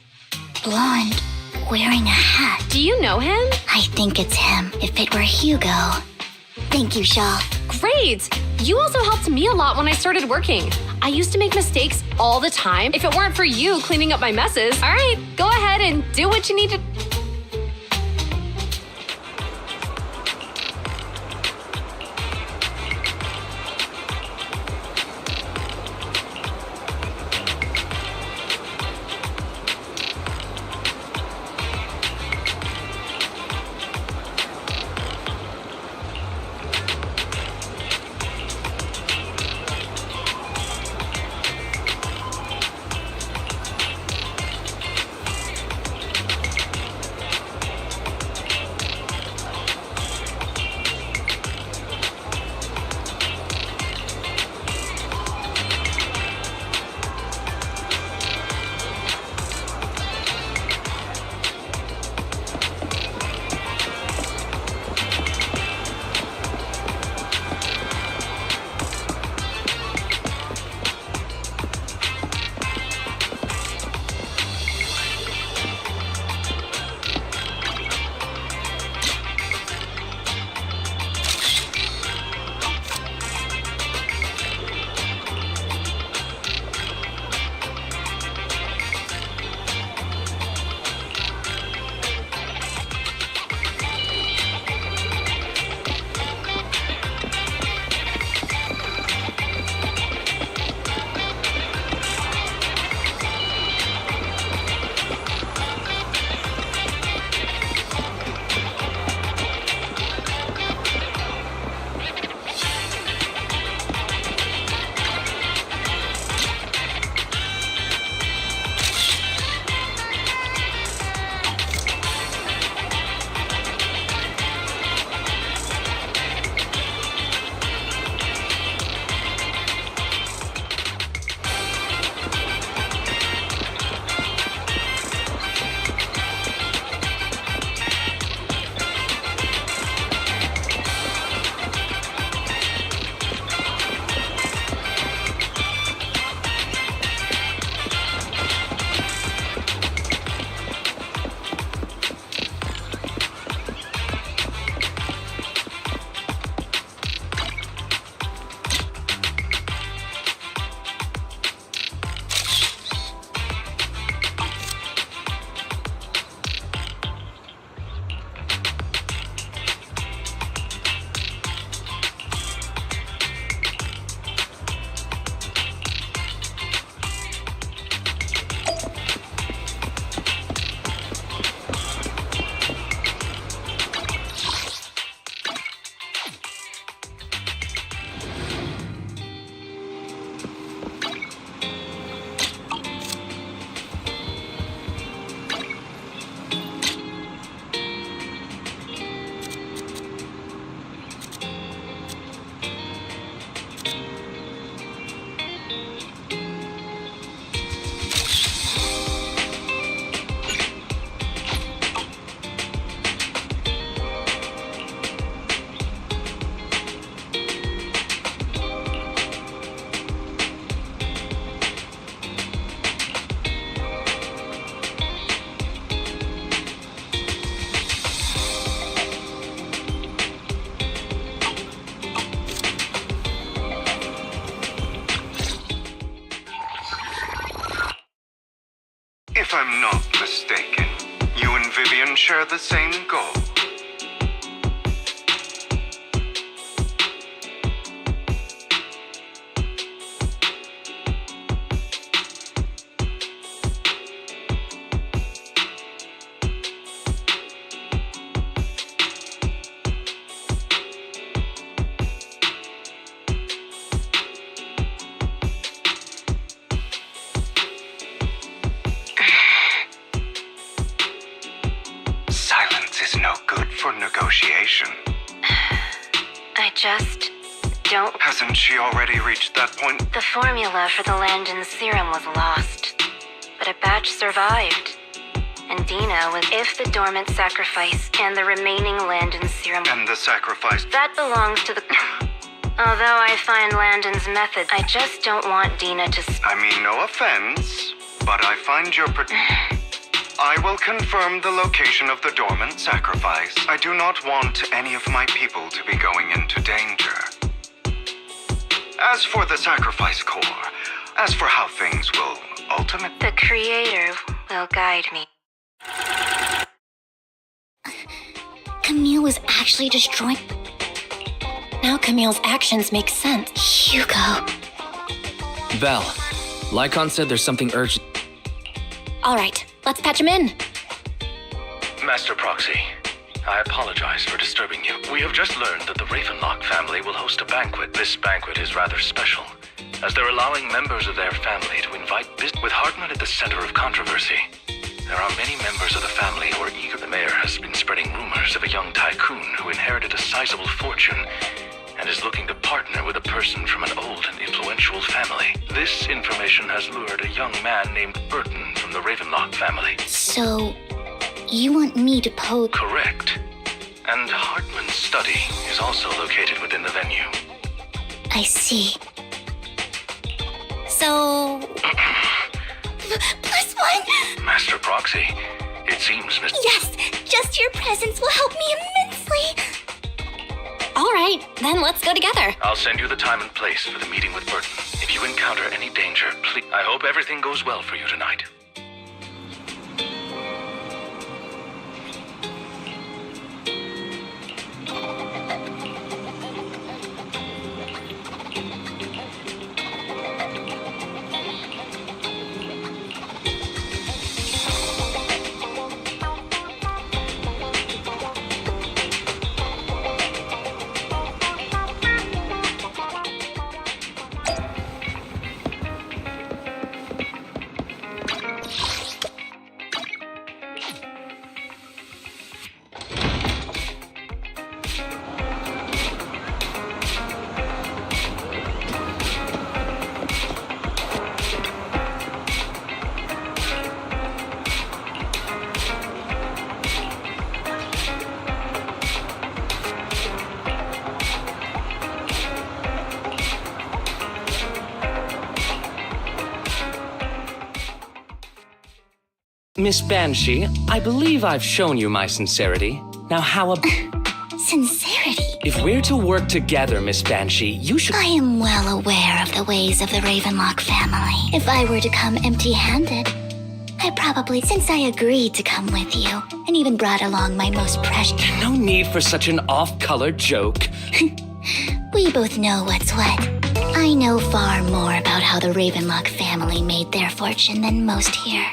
Blonde, wearing a hat. Do you know him? I think it's him. If it were Hugo. Thank you, Shaw. Great! You also helped me a lot when I started working. I used to make mistakes all the time. If it weren't for you cleaning up my messes, all right, go ahead and do what you need to. If I'm not mistaken, you and Vivian share the same goal. For negotiation. I just don't. Hasn't she already reached that point? The formula for the Landon serum was lost. but a batch survived. And Dina was if the dormant sacrifice and the remaining Landon serum. And the sacrifice. That belongs to the... Although I find Landon's method, I just don't want Dina to... I mean, no offense, but I find your... I will confirm the location of the dormant sacrifice. I do not want any of my people to be going into danger. As for the sacrifice core, as for how things will ultimately... The Creator will guide me. Camille was actually destroying... Now Camille's actions make sense. Hugo. Val, Lycon said there's something urgent. All right, let's patch him in. Master Proxy, I apologize for disturbing you. We have just learned that the Ravenlock family will host a banquet. This banquet is rather special, as they're allowing members of their family to invite with Hartman at the center of controversy. There are many members of the family who are eager. The mayor has been spreading rumors of a young tycoon who inherited a sizable fortune and is looking to partner with a person from an old and influential family. This information has lured a young man named Burton from the Ravenlock family. So, you want me to pose... Correct. And Hartman's study is also located within the venue. I see. So... +1! Master Proxy, it seems Miss... Yes! Just your presence will help me immensely! All right, then let's go together. I'll send you the time and place for the meeting with Burton. If you encounter any danger, please... I hope everything goes well for you tonight. Miss Banshee, I believe I've shown you my sincerity. Now how about... Sincerity? If we're to work together, Miss Banshee, you should... I am well aware of the ways of the Ravenlock family. If I were to come empty-handed, I probably, since I agreed to come with you, and even brought along my most precious... No need for such an off-color joke. We both know what's what. I know far more about how the Ravenlock family made their fortune than most here.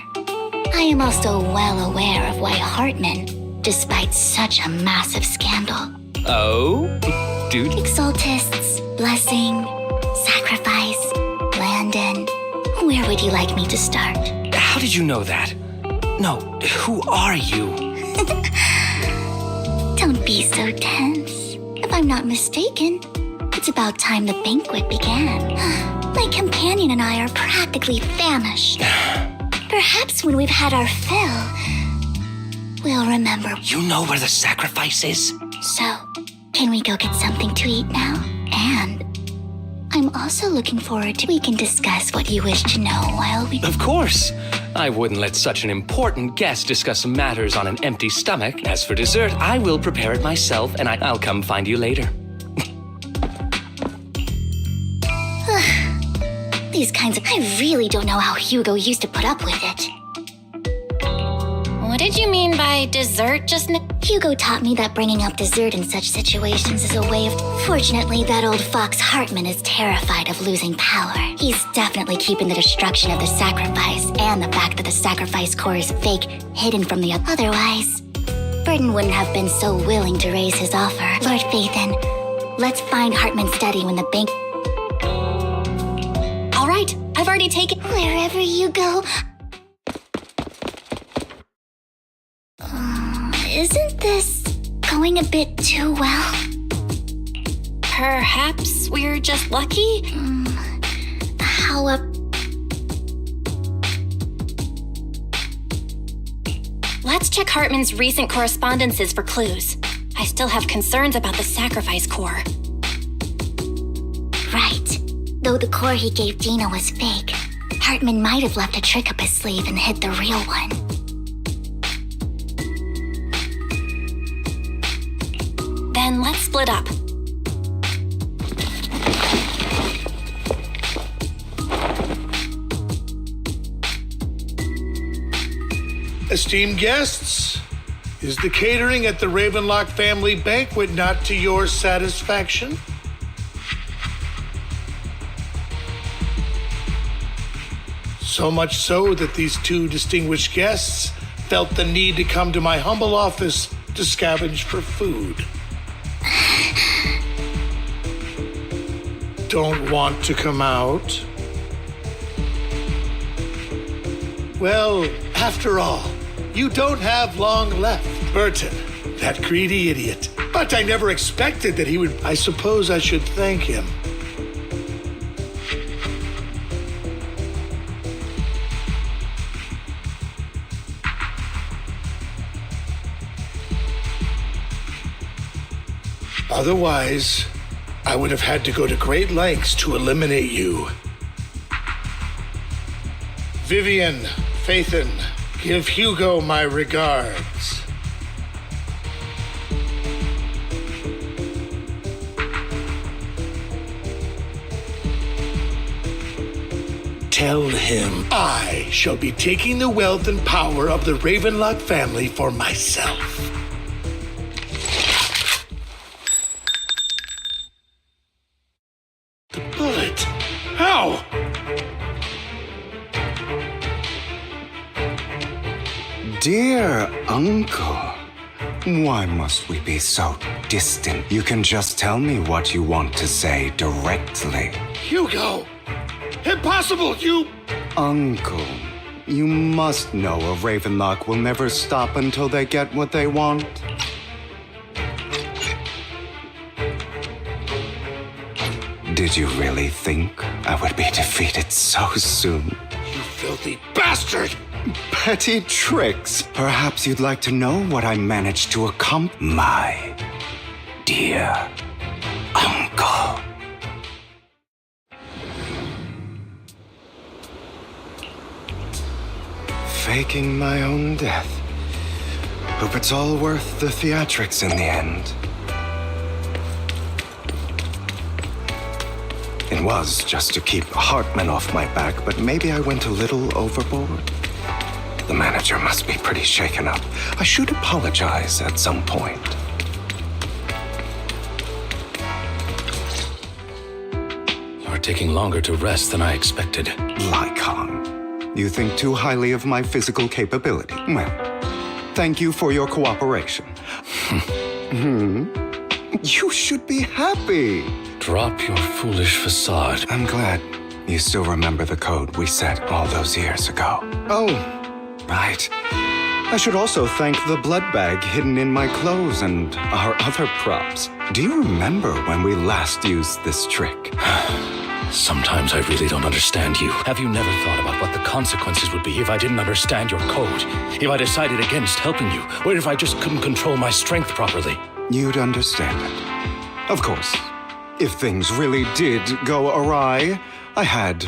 I am also well aware of why Hartman, despite such a massive scandal... Oh? Dude? Exaltists, blessing, sacrifice, Landon. Where would you like me to start? How did you know that? No, who are you? Don't be so tense. If I'm not mistaken, it's about time the banquet began. My companion and I are practically famished. Perhaps when we've had our fill, we'll remember. You know where the sacrifice is? So, can we go get something to eat now? And I'm also looking forward to we can discuss what you wish to know while we... Of course. I wouldn't let such an important guest discuss matters on an empty stomach. As for dessert, I will prepare it myself, and I'll come find you later. These kinds of... I really don't know how Hugo used to put up with it. What did you mean by dessert just now? Hugo taught me that bringing up dessert in such situations is a way of... Fortunately, that old fox Hartman is terrified of losing power. He's definitely keeping the destruction of the sacrifice and the fact that the sacrifice core is fake hidden from the... Otherwise, Burton wouldn't have been so willing to raise his offer. Lord Phaethon, let's find Hartman's study when the bank... All right, I've already taken... Wherever you go... Isn't this going a bit too well? Perhaps we're just lucky? How Let's check Hartman's recent correspondences for clues. I still have concerns about the sacrifice core. Right. Though the core he gave Dina was fake, Hartman might have left a trick up his sleeve and hid the real one. Then let's split up. Esteemed guests, is the catering at the Ravenlock family banquet not to your satisfaction? So much so that these two distinguished guests felt the need to come to my humble office to scavenge for food. Don't want to come out? Well, after all, you don't have long left. Burton, that greedy idiot. But I never expected that he would. I suppose I should thank him. Otherwise, I would have had to go to great lengths to eliminate you. Vivian, Phaethon, give Hugo my regards. Tell him I shall be taking the wealth and power of the Ravenlock family for myself. The bullet. How? Dear Uncle, why must we be so distant? You can just tell me what you want to say directly. Hugo! Impossible! You... Uncle, you must know a Ravenlock will never stop until they get what they want. Did you really think I would be defeated so soon? You filthy bastard! Petty tricks. Perhaps you'd like to know what I managed to accomplish, my dear Uncle. Faking my own death. Hope it's all worth the theatrics in the end. It was just to keep Hartman off my back, but maybe I went a little overboard. The manager must be pretty shaken up. I should apologize at some point. You're taking longer to rest than I expected. Lycon, you think too highly of my physical capability. Well, thank you for your cooperation. You should be happy. Drop your foolish facade. I'm glad you still remember the code we set all those years ago. Oh, right. I should also thank the blood bag hidden in my clothes and our other props. Do you remember when we last used this trick? Sometimes I really don't understand you. Have you never thought about what the consequences would be if I didn't understand your code? If I decided against helping you? Or if I just couldn't control my strength properly? You'd understand it. Of course, if things really did go awry, I had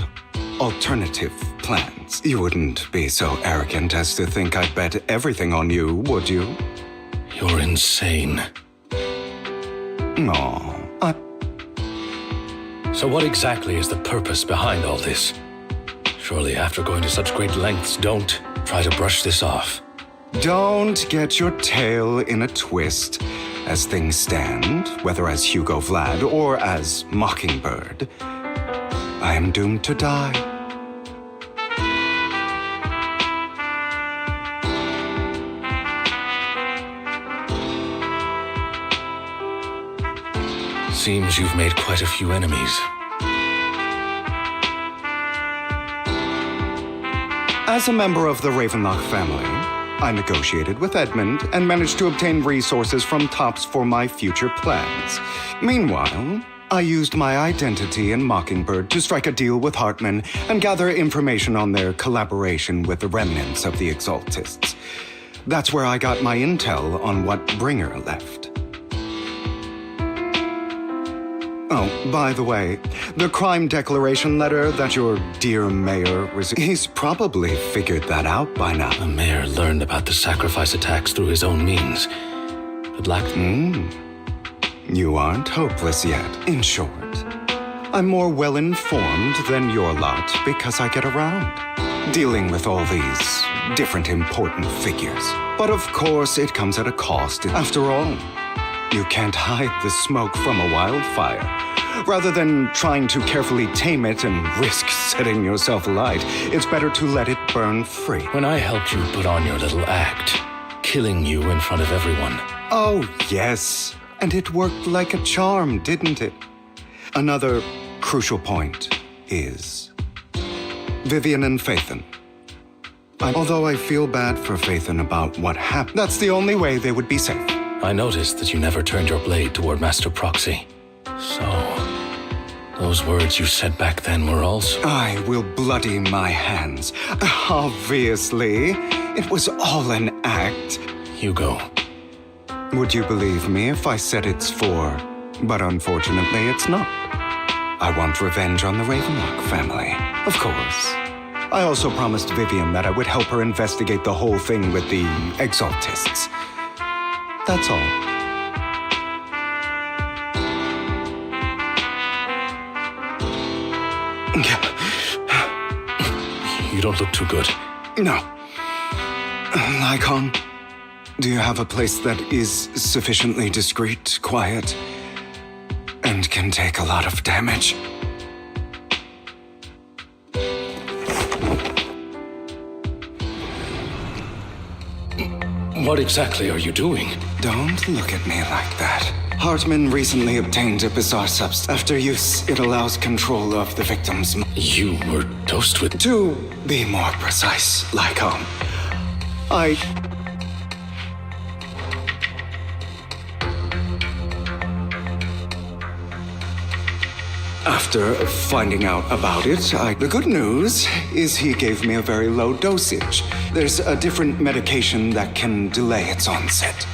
alternative plans. You wouldn't be so arrogant as to think I'd bet everything on you, would you? You're insane. No, So what exactly is the purpose behind all this? Surely after going to such great lengths, don't try to brush this off. Don't get your tail in a twist. As things stand, whether as Hugo Vlad or as Mockingbird, I am doomed to die. Seems you've made quite a few enemies. As a member of the Ravenlock family, I negotiated with Edmund and managed to obtain resources from Tops for my future plans. Meanwhile, I used my identity in Mockingbird to strike a deal with Hartman and gather information on their collaboration with the remnants of the Exaltists. That's where I got my intel on what Bringer left. Oh, by the way, the crime declaration letter that your dear mayor received, he's probably figured that out by now. The mayor learned about the sacrifice attacks through his own means, but lacked... You aren't hopeless yet. In short, I'm more well-informed than your lot because I get around, dealing with all these different important figures. But of course, it comes at a cost. After all, you can't hide the smoke from a wildfire. Rather than trying to carefully tame it and risk setting yourself alight, it's better to let it burn free. When I helped you put on your little act, killing you in front of everyone. Oh, yes. And it worked like a charm, didn't it? Another crucial point is Vivian and Phaethon. Although I feel bad for Phaethon about what happened, that's the only way they would be safe. I noticed that you never turned your blade toward Master Proxy. So, those words you said back then were also... I will bloody my hands. Obviously, it was all an act. Hugo. Would you believe me if I said it's for... But unfortunately, it's not. I want revenge on the Ravenlock family, of course. I also promised Vivian that I would help her investigate the whole thing with the Exaltists. That's all. You don't look too good. No. Lycon, do you have a place that is sufficiently discreet, quiet, and can take a lot of damage? What exactly are you doing? Don't look at me like that. Hartman recently obtained a bizarre substance. After use, it allows control of the victims. You were dosed with... To be more precise, Lycon, After finding out about it, the good news is he gave me a very low dosage. There's a different medication that can delay its onset,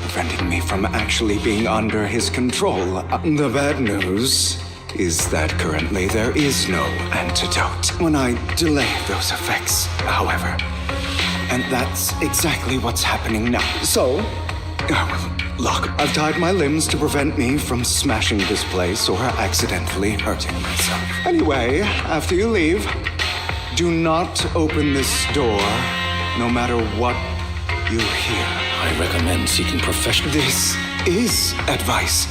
preventing me from actually being under his control. The bad news is that currently there is no antidote when I delay those effects, however. And that's exactly what's happening now. So, look, I've tied my limbs to prevent me from smashing this place or accidentally hurting myself. Anyway, after you leave, do not open this door, no matter what you hear. I recommend seeking professional... This is advice.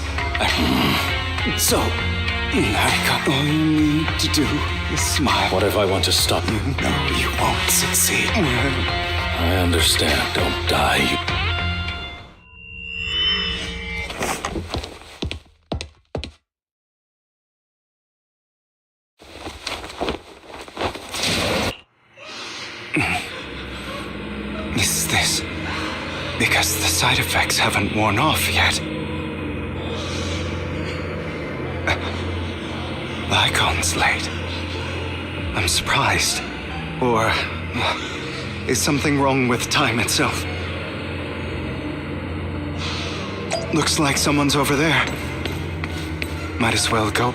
So, Lycon, all you need to do is smile. What if I want to stop you? No, you won't succeed. I understand. Don't die. Is this because the side effects haven't worn off yet? Lycon's late. I'm surprised. Or is something wrong with time itself? Looks like someone's over there. Might as well go.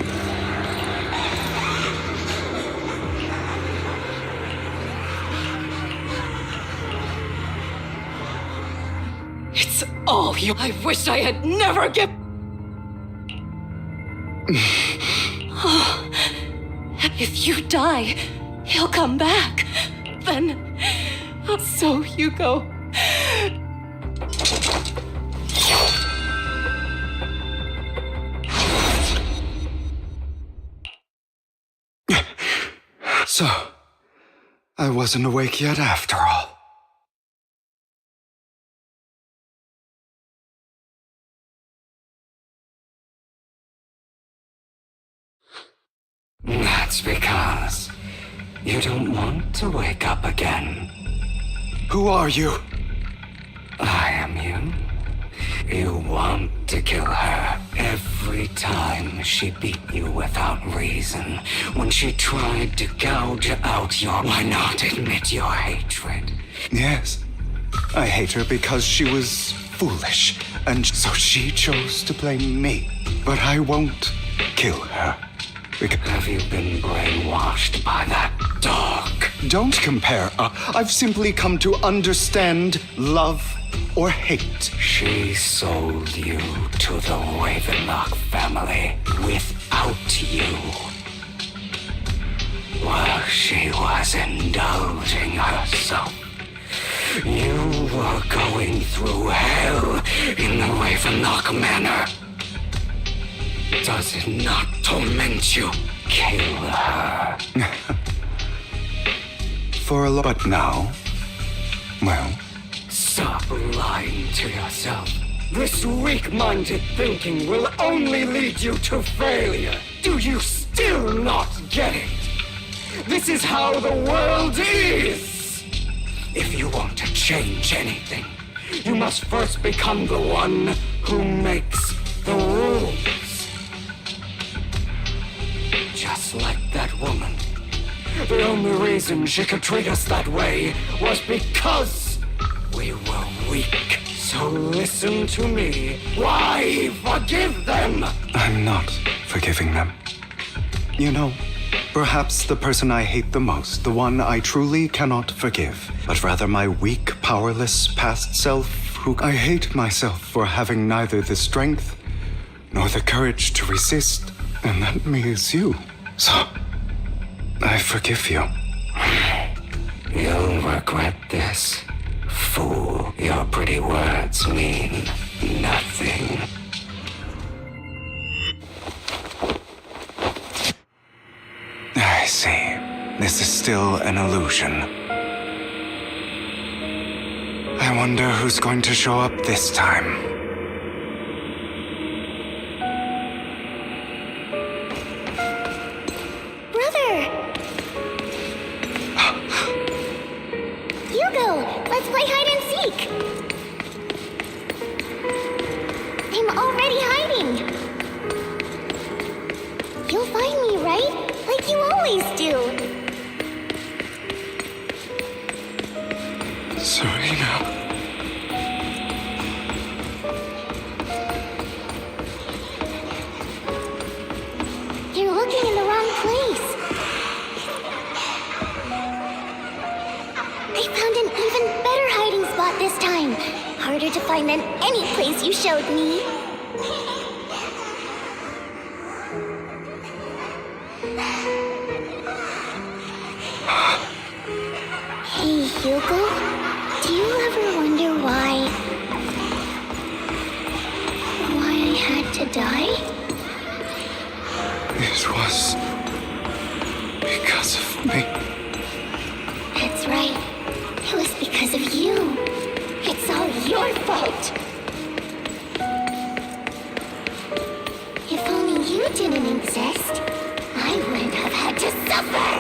It's all you. I wish I had never given. If you die, he'll come back. Then, so Hugo. So, I wasn't awake yet after all. That's because you don't want to wake up again. Who are you? I am you. You want to kill her every time she beat you without reason. When she tried to gouge out your... Why not admit your hatred? Yes. I hate her because she was foolish, and so she chose to blame me. But I won't kill her. Have you been brainwashed by that dog? Don't compare. I've simply come to understand love or hate. She sold you to the Ravenlock family without you. While she was indulging herself, you were going through hell in the Ravenlock Manor. Does it not torment you? Kill her. But now, well, stop lying to yourself. This weak-minded thinking will only lead you to failure. Do you still not get it? This is how the world is. If you want to change anything, you must first become the one who makes the rules. Just like that woman. The only reason she could treat us that way was because we were weak. So listen to me. Why forgive them? I'm not forgiving them. You know, perhaps the person I hate the most, the one I truly cannot forgive, but rather my weak, powerless past self, who I hate myself for having neither the strength nor the courage to resist, and that me is you. So, I forgive you. You'll regret this. Fool, your pretty words mean nothing. I see. This is still an illusion. I wonder who's going to show up this time. Let's play hide and seek! I'm already hiding! You'll find me, right? Like you always do! Serena. You're looking in the wrong place! I found an even better hiding spot this time. Harder to find than any place you showed me. Hey, Hugo. Do you ever wonder why I had to die? It was because of me. That's right. It was because of you. It's all your fault. If only you didn't exist, I wouldn't have had to suffer.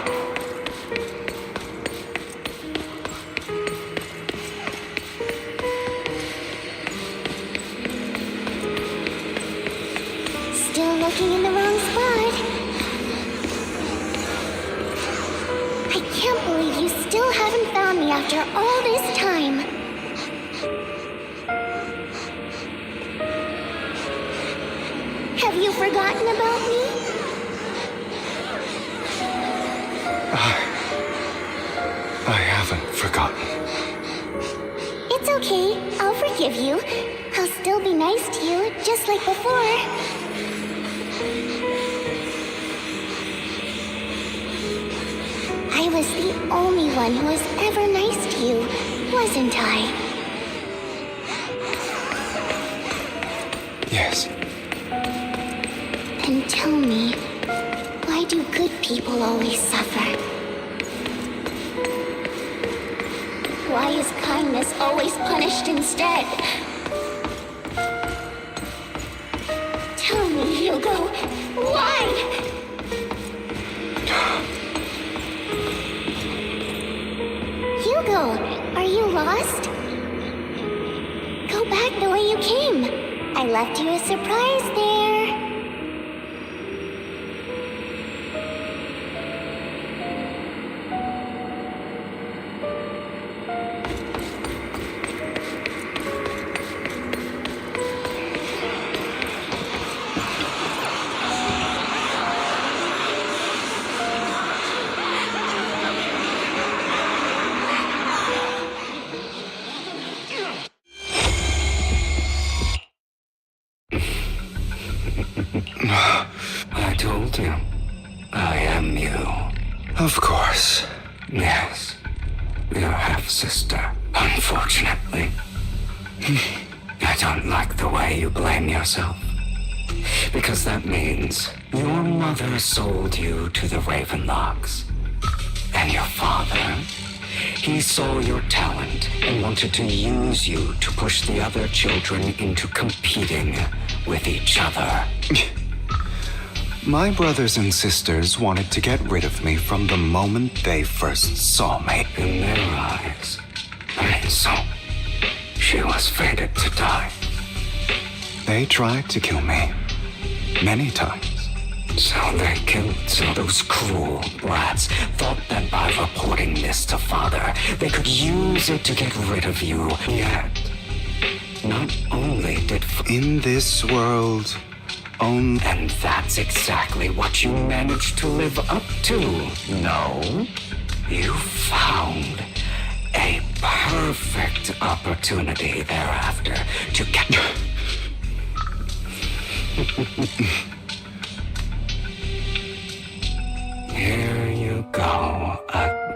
Still looking in the wrong spot. I can't believe you still haven't found me after all this time. Have you forgotten about me? I haven't forgotten. It's okay. I'll forgive you. I'll still be nice to you, just like before. I was the only one who was ever nice to you, wasn't I? Yes. Then tell me, why do good people always suffer? Why is kindness always punished instead? Tell me, Hugo, why? Hugo, are you lost? Go back the way you came. I left you a surprise there. told you. I am you. Of course. Yes. Your half-sister, unfortunately. I don't like the way you blame yourself. Because that means your mother sold you to the Ravenlocks. And your father, he saw your talent and wanted to use you to push the other children into competing with each other. My brothers and sisters wanted to get rid of me from the moment they first saw me. In their eyes, and so she was fated to die. They tried to kill me many times. So they killed those cruel brats. Thought that by reporting this to Father, they could use it to get rid of you. Yet, not only did in this world, and that's exactly what you managed to live up to. No, you found a perfect opportunity thereafter to get. Here you go,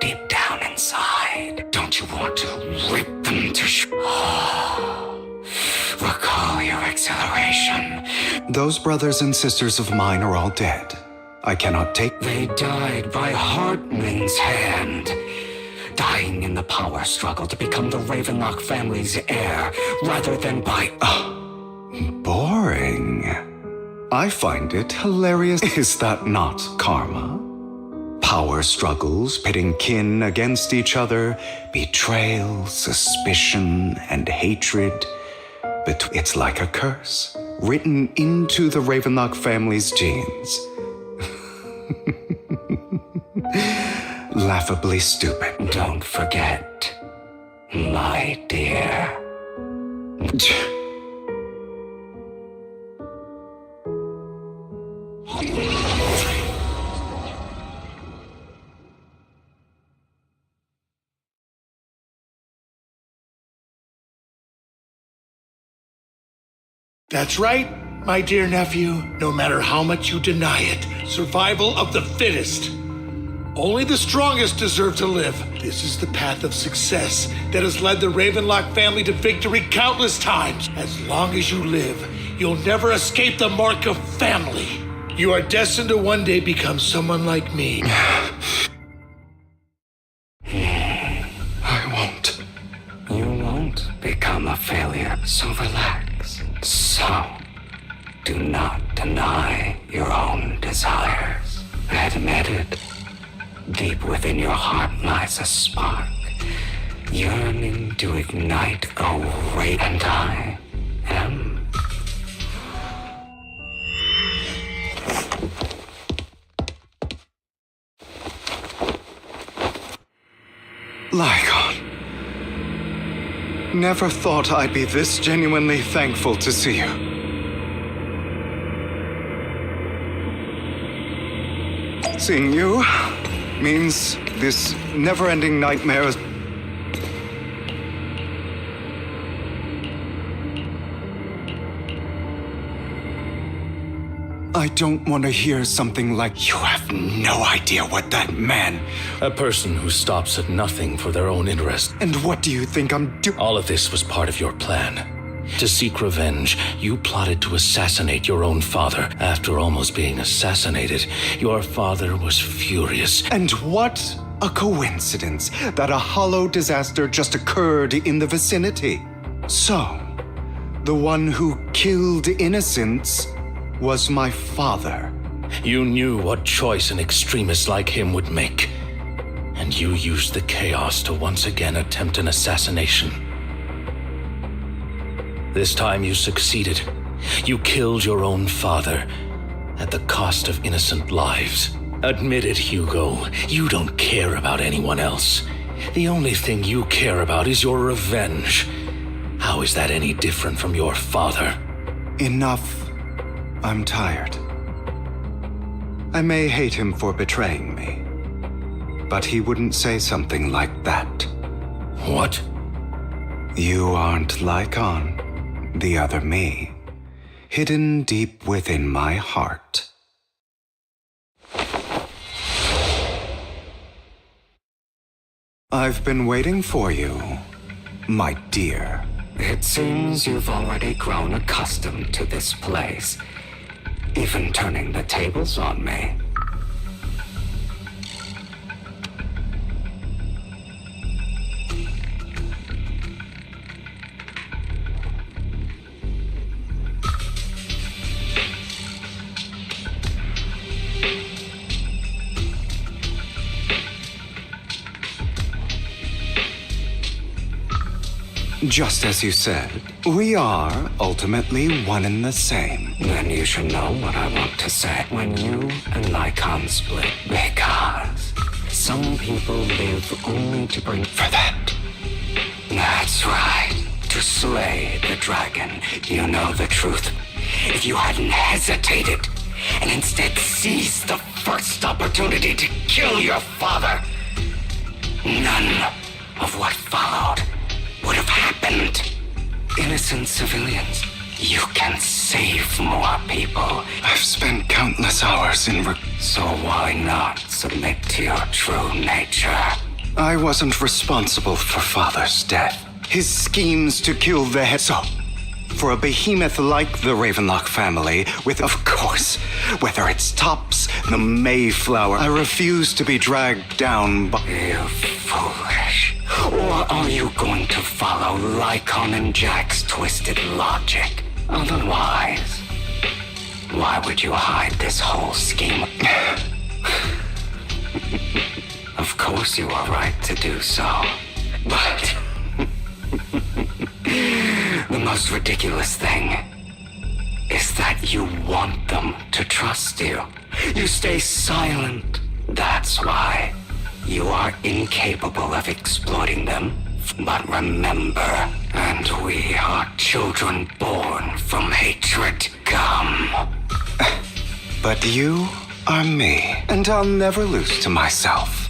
deep down inside. Don't you want to rip them to Recall your exhilaration. Those brothers and sisters of mine are all dead. I cannot take. They died by Hartman's hand. Dying in the power struggle to become the Ravenlock family's heir, rather than by. Boring. I find it hilarious. Is that not karma? Power struggles, pitting kin against each other, betrayal, suspicion, and hatred. But it's like a curse, written into the Ravenlock family's genes. Laughably stupid. Don't forget, my dear. That's right, my dear nephew. No matter how much you deny it, survival of the fittest. Only the strongest deserve to live. This is the path of success that has led the Ravenlock family to victory countless times. As long as you live, you'll never escape the mark of family. You are destined to one day become someone like me. I won't. You won't become a failure, so relax. So, do not deny your own desires. Admit it. Deep within your heart lies a spark, yearning to ignite a ray, and I am. Lycon. Never thought I'd be this genuinely thankful to see you. Seeing you means this never-ending nightmare is... I don't want to hear something like, you have no idea what that meant. A person who stops at nothing for their own interest. And what do you think I'm doing? All of this was part of your plan. To seek revenge, you plotted to assassinate your own father. After almost being assassinated, your father was furious. And what a coincidence that a hollow disaster just occurred in the vicinity. So, the one who killed innocents was my father. You knew what choice an extremist like him would make. And you used the chaos to once again attempt an assassination. This time you succeeded. You killed your own father at the cost of innocent lives. Admit it, Hugo. You don't care about anyone else. The only thing you care about is your revenge. How is that any different from your father? Enough. I'm tired. I may hate him for betraying me, but he wouldn't say something like that. What? You aren't Lycon, the other me, hidden deep within my heart. I've been waiting for you, my dear. It seems you've already grown accustomed to this place, even turning the tables on me. Just as you said, we are ultimately one and the same. Then you should know what I want to say when you and Lycon split. Because some people live only to bring... For that. That's right. To slay the dragon. You know the truth. If you hadn't hesitated and instead seized the first opportunity to kill your father, none of what followed would have happened. Innocent civilians, you can save more people. I've spent countless hours in So why not submit to your true nature? I wasn't responsible for Father's death. His schemes to kill the head. So, for a behemoth like the Ravenlock family, with, of course, whether it's Tops, the Mayflower, I refuse to be dragged down by... You foolish. Or are you going to follow Lycon and Jack's twisted logic? Otherwise, why would you hide this whole scheme? Of course you are right to do so. But the most ridiculous thing is that you want them to trust you. You stay silent. That's why. You are incapable of exploiting them. But remember, and we are children born from hatred. Come. But you are me, and I'll never lose to myself.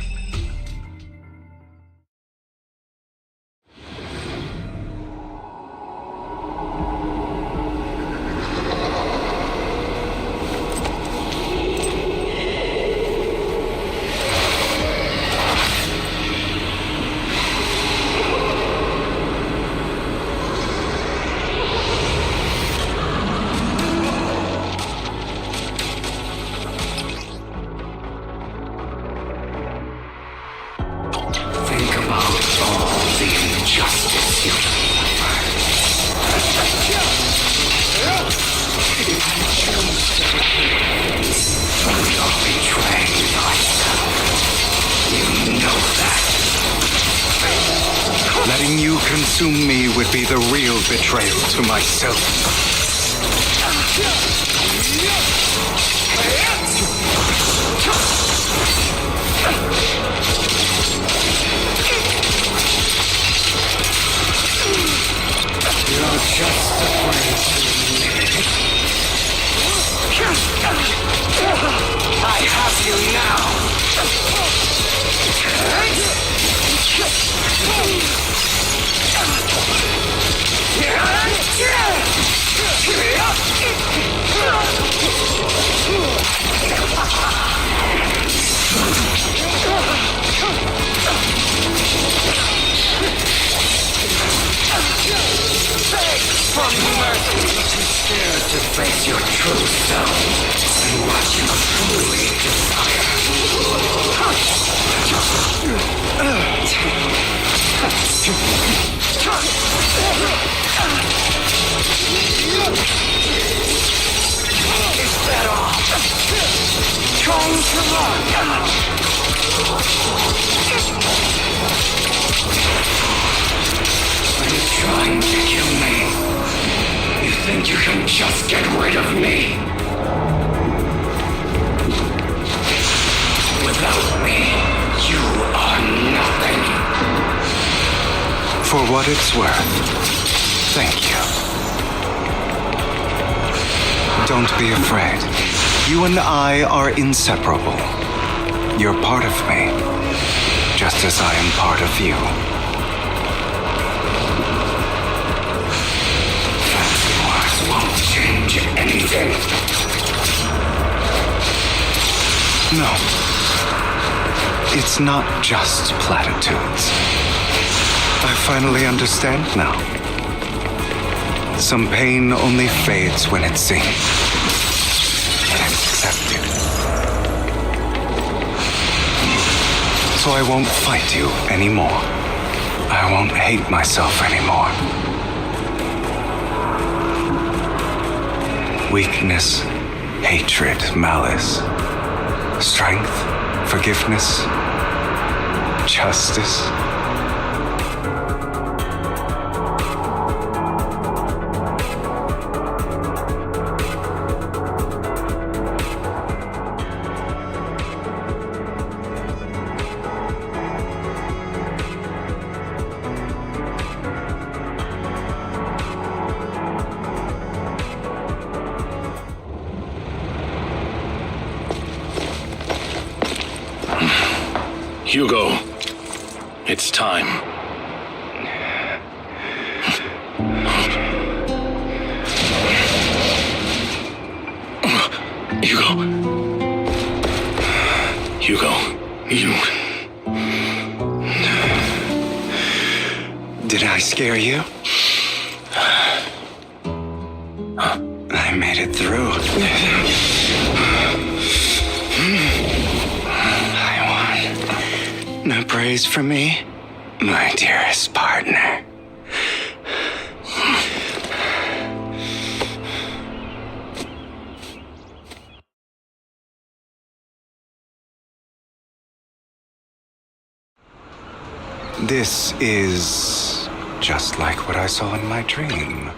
Letting you consume me would be the real betrayal to myself. You're just afraid to I have you now. Beg for mercy. Too scared to face your true self and what you truly desire. Is that all? Trying to run. Are you trying to kill me? You think you can just get rid of me? Without me, you are nothing. For what it's worth, thank you. Don't be afraid. You and I are inseparable. You're part of me, just as I am part of you. Fancy words won't change anything. No. It's not just platitudes. I finally understand now. Some pain only fades when it's seen and accepted. So I won't fight you anymore. I won't hate myself anymore. Weakness, hatred, malice, strength, forgiveness, justice. Hugo, it's time. Hugo, you... Did I scare you? I made it through. No praise from me, my dearest partner. This is just like what I saw in my dream.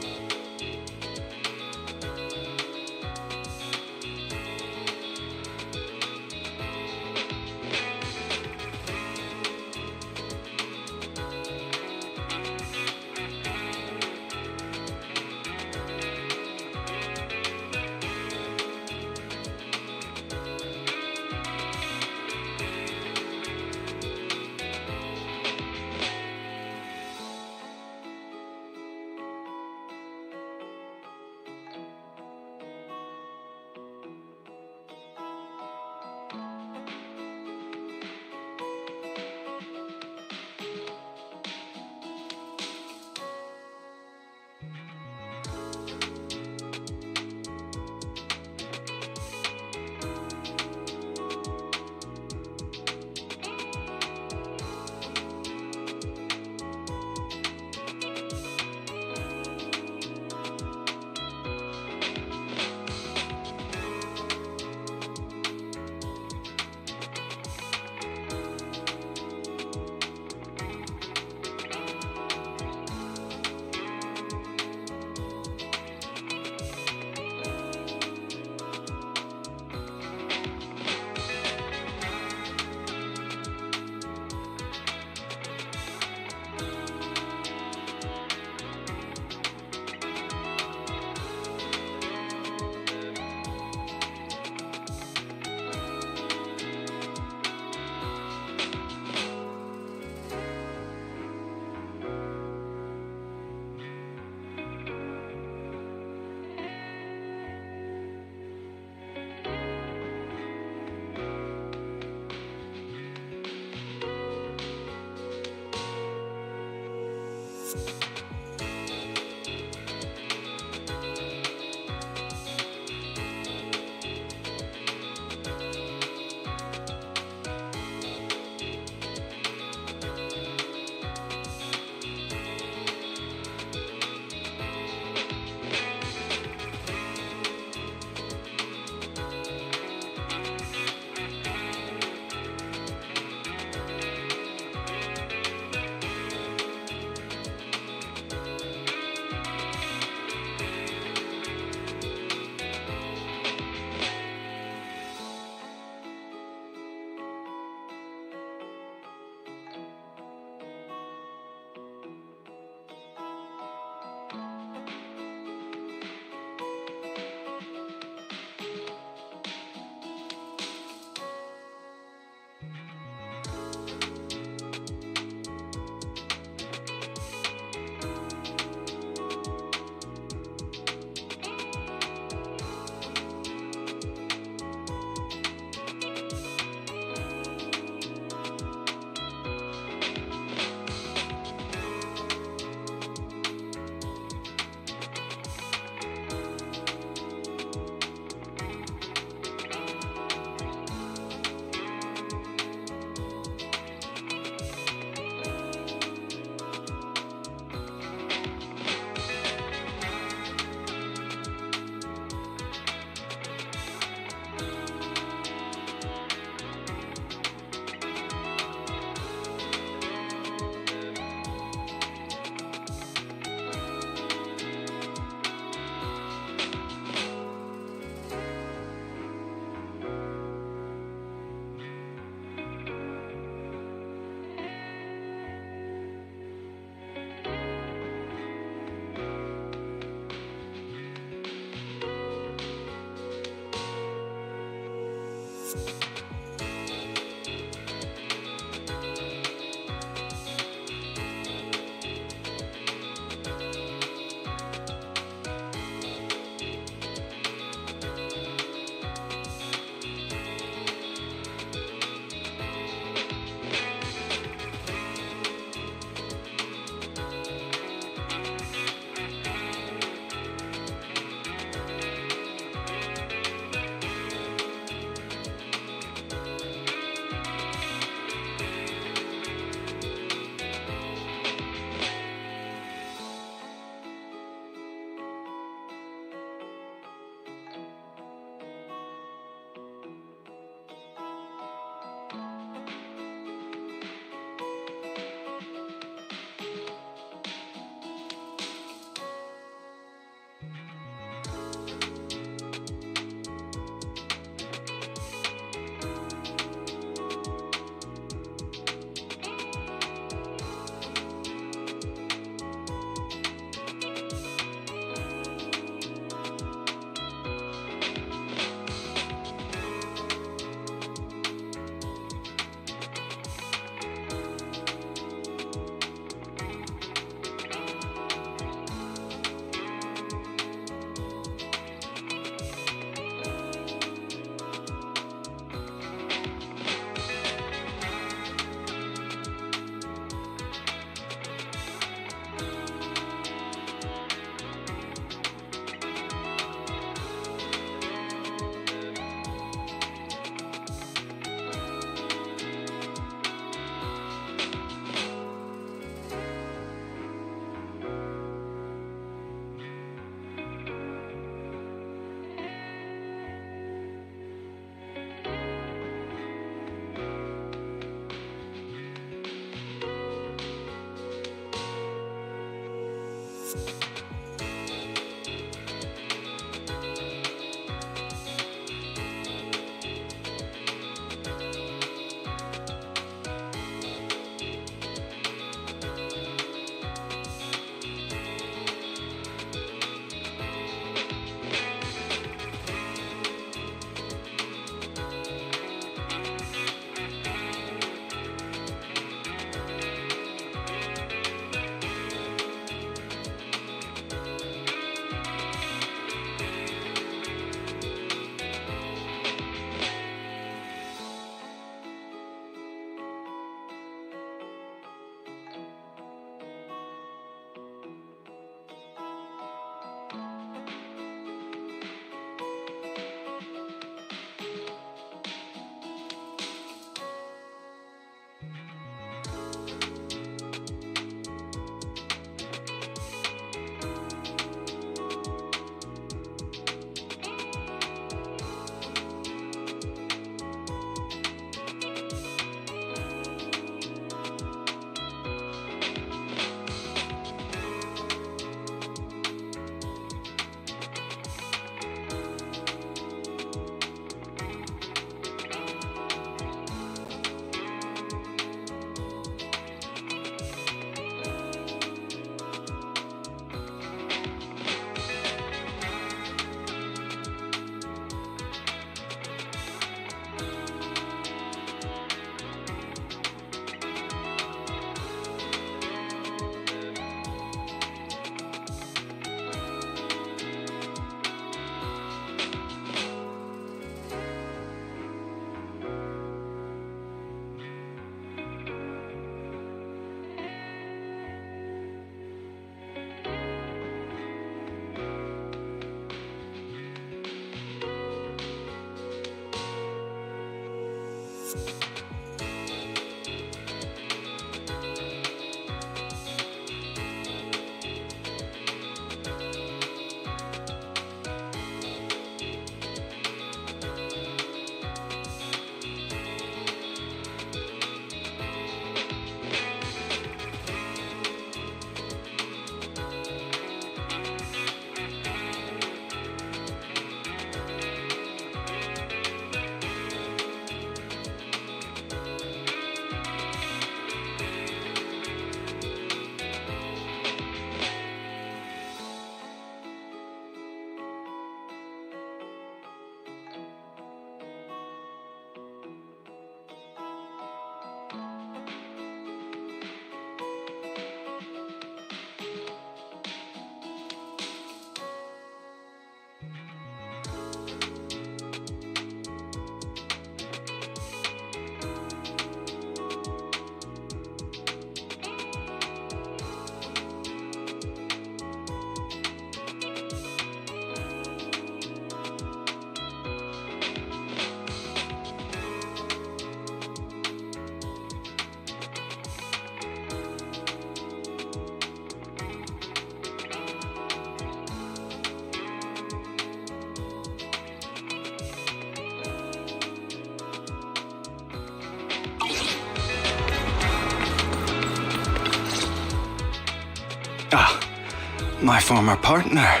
my former partner.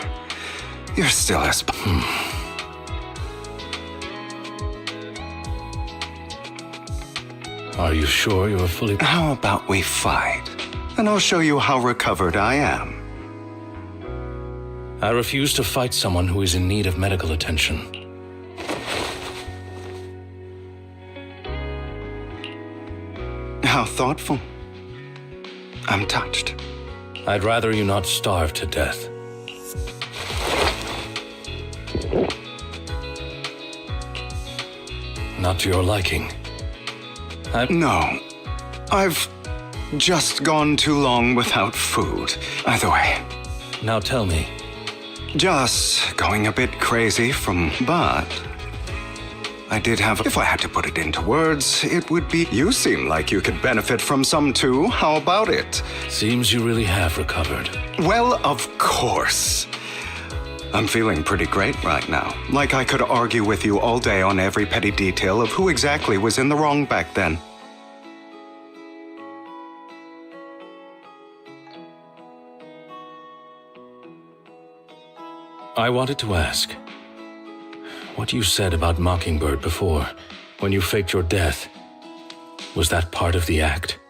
You're still as... Are you sure you're fully... How about we fight? And I'll show you how recovered I am. I refuse to fight someone who is in need of medical attention. How thoughtful. I'm touched. I'd rather you not starve to death. Not to your liking. No. I've just gone too long without food. Either way. Now tell me. Just going a bit crazy but I did have... If I had to put it into words, it would be... You seem like you could benefit from some too. How about it? Seems you really have recovered. Well, of course. I'm feeling pretty great right now. Like I could argue with you all day on every petty detail of who exactly was in the wrong back then. I wanted to ask, what you said about Mockingbird before, when you faked your death, was that part of the act?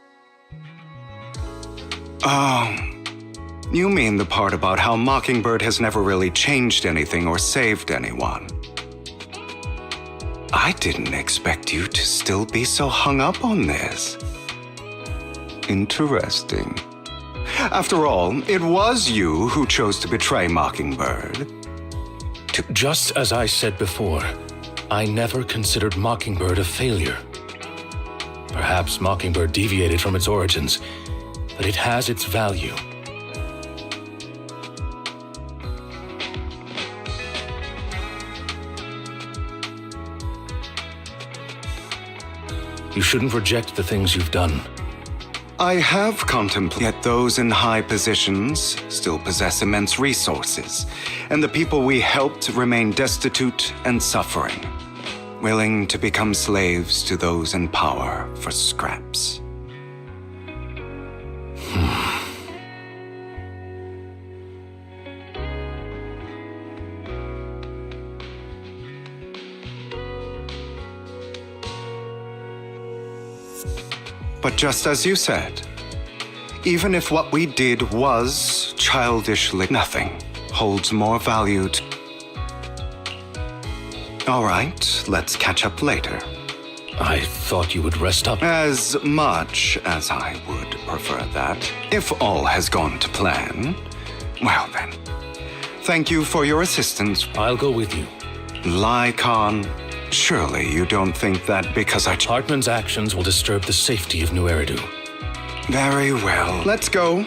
Oh, you mean the part about how Mockingbird has never really changed anything or saved anyone. I didn't expect you to still be so hung up on this. Interesting. After all, it was you who chose to betray Mockingbird. Just as I said before, I never considered Mockingbird a failure. Perhaps Mockingbird deviated from its origins, but it has its value. You shouldn't reject the things you've done. I have contemplated, yet those in high positions still possess immense resources, and the people we helped remain destitute and suffering, willing to become slaves to those in power for scraps. But just as you said, even if what we did was childishly, nothing holds more value to... All right, let's catch up later. I thought you would rest up. As much as I would prefer that. If all has gone to plan, well then, thank you for your assistance. I'll go with you. Lycon, surely you don't think that because Hartman's actions will disturb the safety of New Eridu. Very well. Let's go.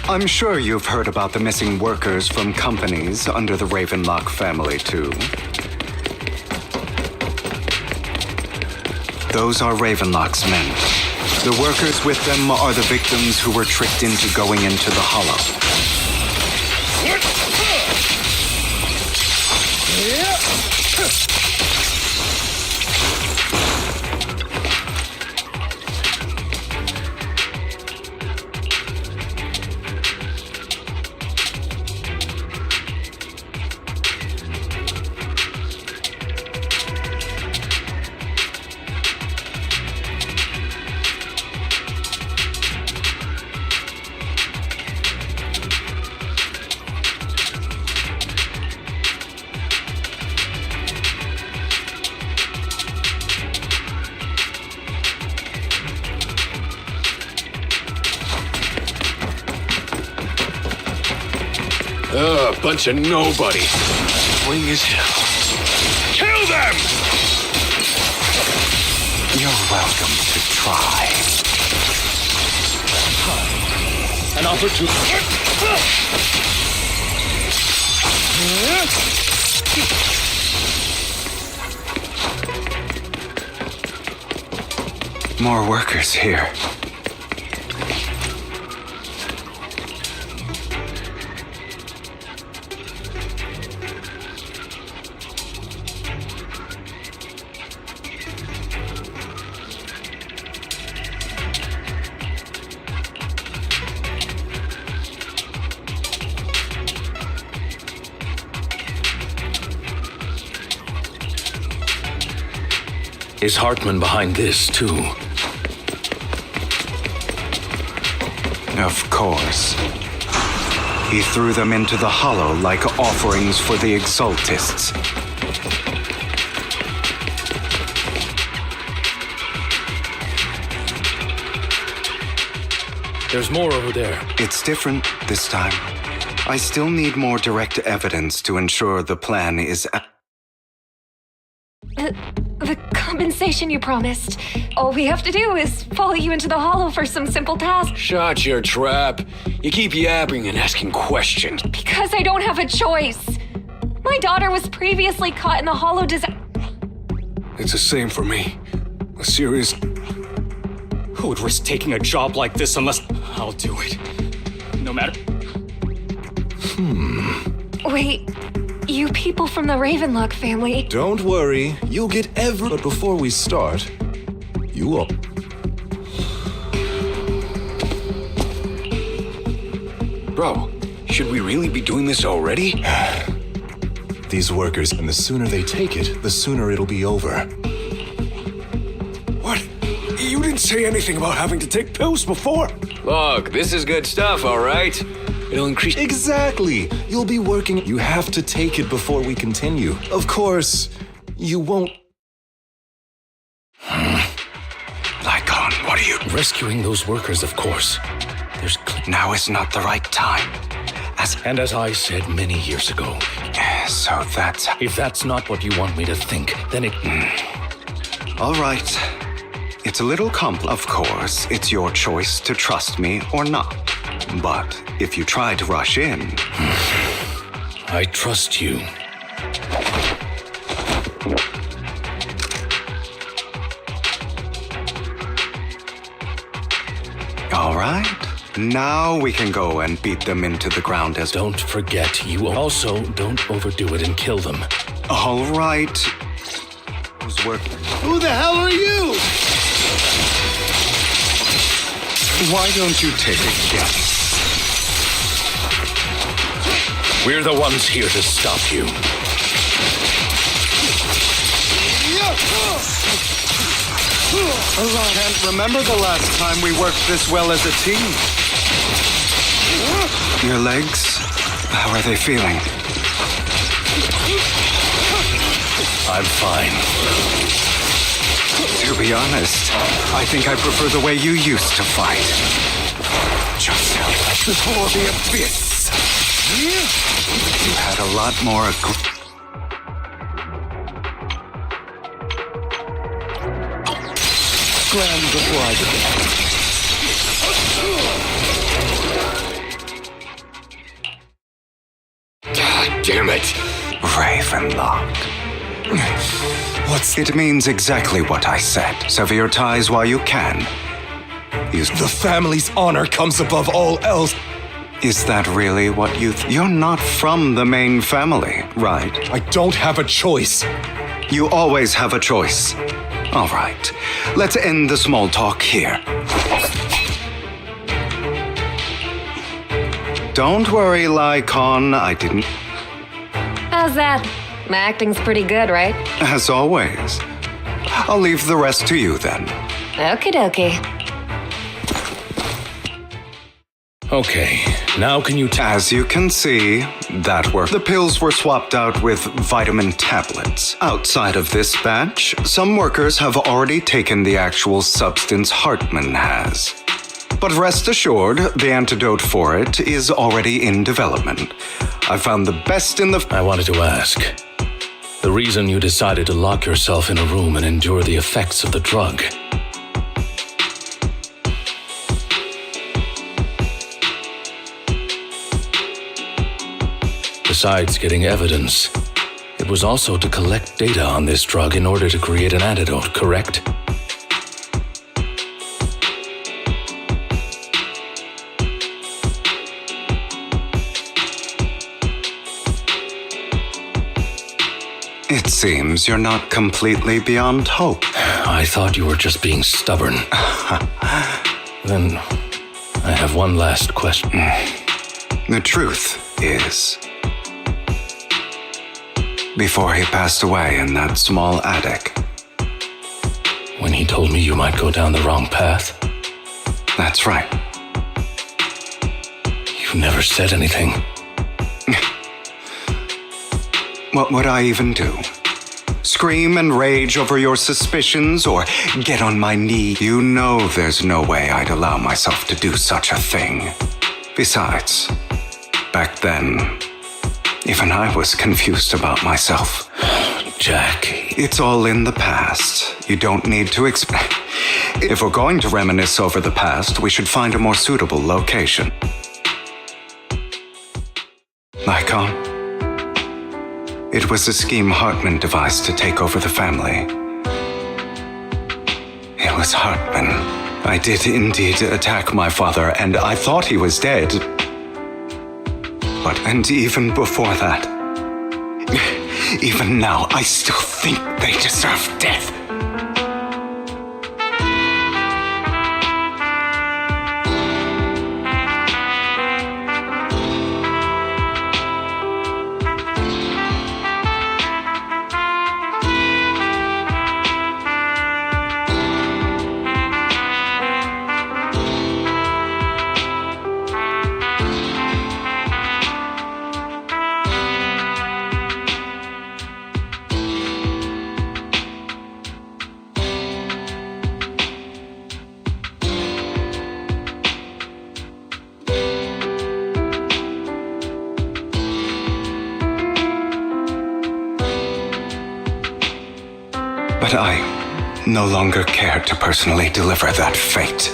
I'm sure you've heard about the missing workers from companies under the Ravenlock family, too. Those are Ravenlock's men. The workers with them are the victims who were tricked into going into the Hollow. Bunch of nobody. Swing is hell. Kill them! You're welcome to try. An opportunity. More workers here. Is Hartman behind this, too? Of course. He threw them into the hollow like offerings for the Exaltists. There's more over there. It's different this time. I still need more direct evidence to ensure the plan is... The compensation you promised. All we have to do is follow you into the hollow for some simple task. Shut your trap. You keep yapping and asking questions. Because I don't have a choice. My daughter was previously caught in the hollow It's the same for me. A serious... Who would risk taking a job like this unless... I'll do it. No matter... Wait, you people from the Ravenlock family. Don't worry, you'll get every... But before we start, you all... Bro, should we really be doing this already? These workers, and the sooner they take it, the sooner it'll be over. What? You didn't say anything about having to take pills before. Look, this is good stuff, all right? It'll increase... Exactly! You'll be working... You have to take it before we continue. Of course, you won't... Lycon, what are you... Rescuing those workers, of course. There's... Now is not the right time. And as I said many years ago... So that's... If that's not what you want me to think, then it... All right. It's a little Of course, it's your choice to trust me or not. But if you try to rush in... I trust you. All right. Now we can go and beat them into the ground as... Don't forget, you also don't overdo it and kill them. All right. Who's working? Who the hell are you? Why don't you take a guess? We're the ones here to stop you. I can't remember the last time we worked this well as a team. Your legs, how are they feeling? I'm fine. To be honest, I think I prefer the way you used to fight. Just before the abyss. You had a lot more Scram before I God damn it. Ravenlock. It means exactly what I said. Sever your ties while you can. The family's honor comes above all else. Is that really what you... You're not from the main family, right? I don't have a choice. You always have a choice. All right. Let's end the small talk here. Don't worry, Lycon. I didn't... How's that? My acting's pretty good, right? As always. I'll leave the rest to you then. Okie dokie. Okay, now can you... As you can see, that worked. The pills were swapped out with vitamin tablets. Outside of this batch, some workers have already taken the actual substance Hartman has. But rest assured, the antidote for it is already in development. I found the best in the... I wanted to ask. The reason you decided to lock yourself in a room and endure the effects of the drug. Besides getting evidence, it was also to collect data on this drug in order to create an antidote, correct? It seems you're not completely beyond hope. I thought you were just being stubborn. Then, I have one last question. The truth is, before he passed away in that small attic, when he told me you might go down the wrong path? That's right. You never said anything. What would I even do? Scream and rage over your suspicions or get on my knee? You know there's no way I'd allow myself to do such a thing. Besides, back then, even I was confused about myself. Jack. It's all in the past. You don't need to explain. If we're going to reminisce over the past, we should find a more suitable location. Lycon? It was a scheme Hartman devised to take over the family. It was Hartman. I did indeed attack my father, and I thought he was dead. And even before that, even now, I still think they deserve death. But I no longer care to personally deliver that fate.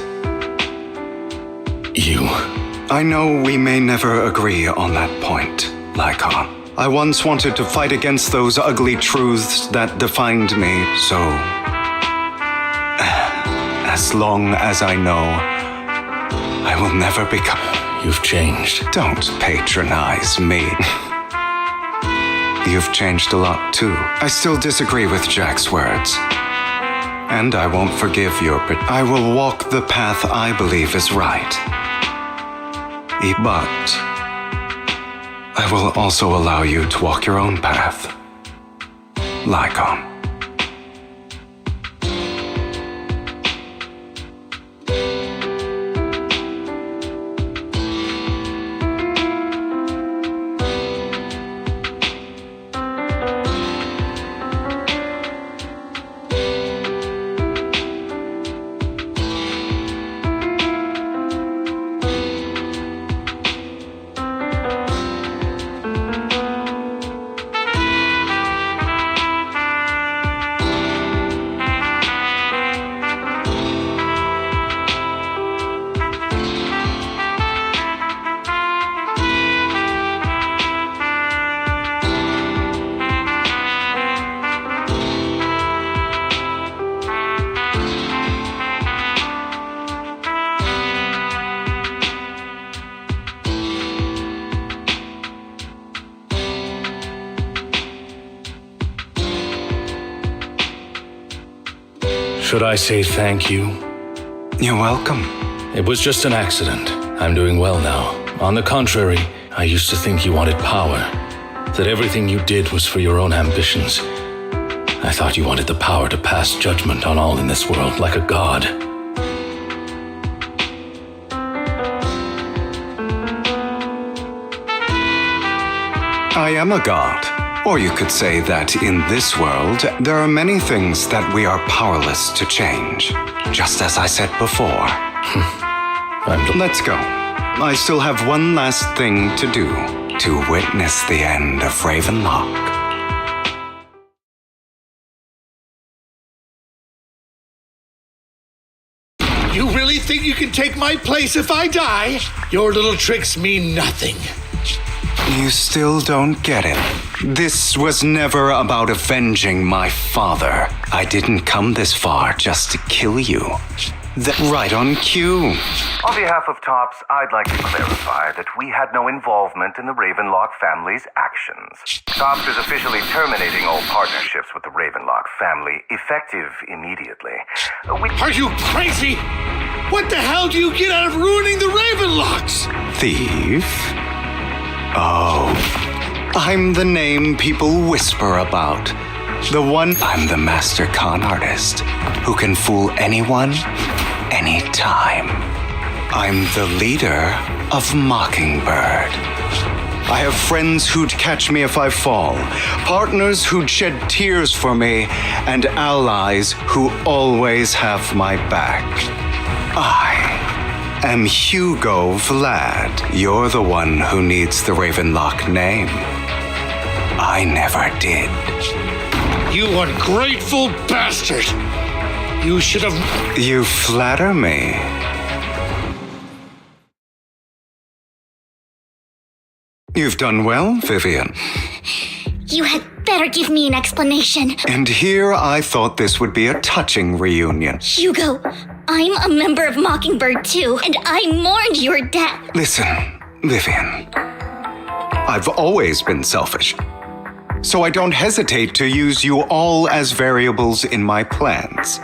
You? I know we may never agree on that point, Lycon. I once wanted to fight against those ugly truths that defined me, so... as long as I know, I will never become... You've changed. Don't patronize me. You've changed a lot, too. I still disagree with Jack's words. And I won't forgive your... I will walk the path I believe is right. But I will also allow you to walk your own path. Lycon. Should I say thank you? You're welcome. It was just an accident. I'm doing well now. On the contrary, I used to think you wanted power. That everything you did was for your own ambitions. I thought you wanted the power to pass judgment on all in this world like a god. I am a god. Or you could say that in this world, there are many things that we are powerless to change. Just as I said before. Let's go. I still have one last thing to do. to witness the end of Ravenlock. You really think you can take my place if I die? Your little tricks mean nothing. You still don't get it. This was never about avenging my father. I didn't come this far just to kill you. Right on cue. On behalf of TOPS, I'd like to clarify that we had no involvement in the Ravenlock family's actions. TOPS is officially terminating all partnerships with the Ravenlock family, effective immediately. Are you crazy? What the hell do you get out of ruining the Ravenlocks? Thief? Oh, I'm the name people whisper about. I'm the master con artist who can fool anyone, anytime. I'm the leader of Mockingbird. I have friends who'd catch me if I fall, partners who'd shed tears for me, and allies who always have my back. I am Hugo Vlad. You're the one who needs the Ravenlock name. I never did. You ungrateful bastard! You should have... You flatter me. You've done well, Vivian. You had better give me an explanation. And here I thought this would be a touching reunion. Hugo, I'm a member of Mockingbird too, and I mourned your death. Listen, Vivian. I've always been selfish, so I don't hesitate to use you all as variables in my plans.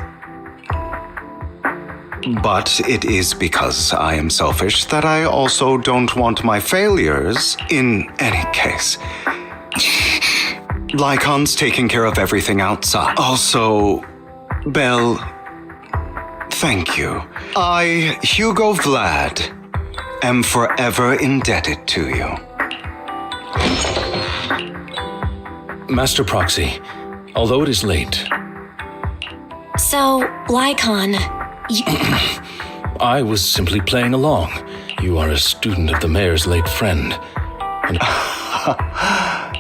But it is because I am selfish that I also don't want my failures in any case. Lycon's taking care of everything outside. Also, Belle, thank you. I, Hugo Vlad, am forever indebted to you. Master Proxy, although it is late... So, Lycon, I was simply playing along. You are a student of the mayor's late friend. And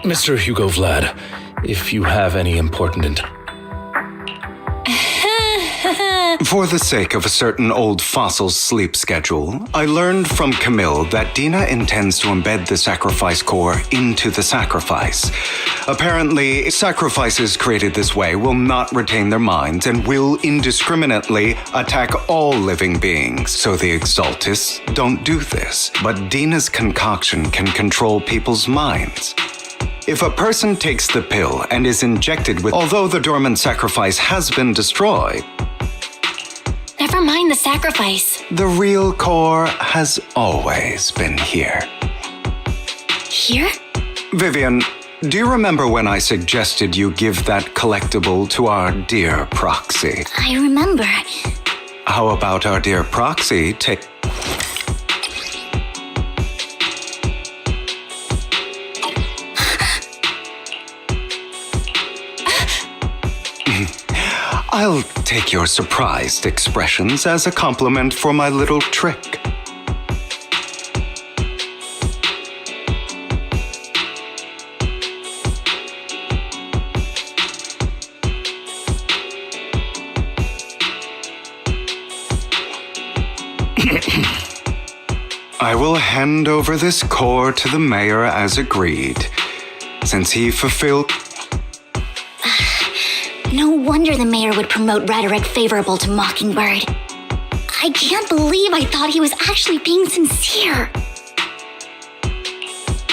Mr. Hugo Vlad, if you have any important... For the sake of a certain old fossil's sleep schedule, I learned from Camille that Dina intends to embed the sacrifice core into the sacrifice. Apparently, sacrifices created this way will not retain their minds and will indiscriminately attack all living beings. So the Exaltists don't do this. But Dina's concoction can control people's minds. If a person takes the pill and is injected with, although the dormant sacrifice has been destroyed, never mind the sacrifice. the real core has always been here. Here? Vivian, do you remember when I suggested you give that collectible to our dear Proxy? I remember. How about our dear Proxy take... I'll take your surprised expressions as a compliment for my little trick. I will hand over this core to the mayor as agreed, since he fulfilled... No wonder the mayor would promote rhetoric favorable to Mockingbird. I can't believe I thought he was actually being sincere.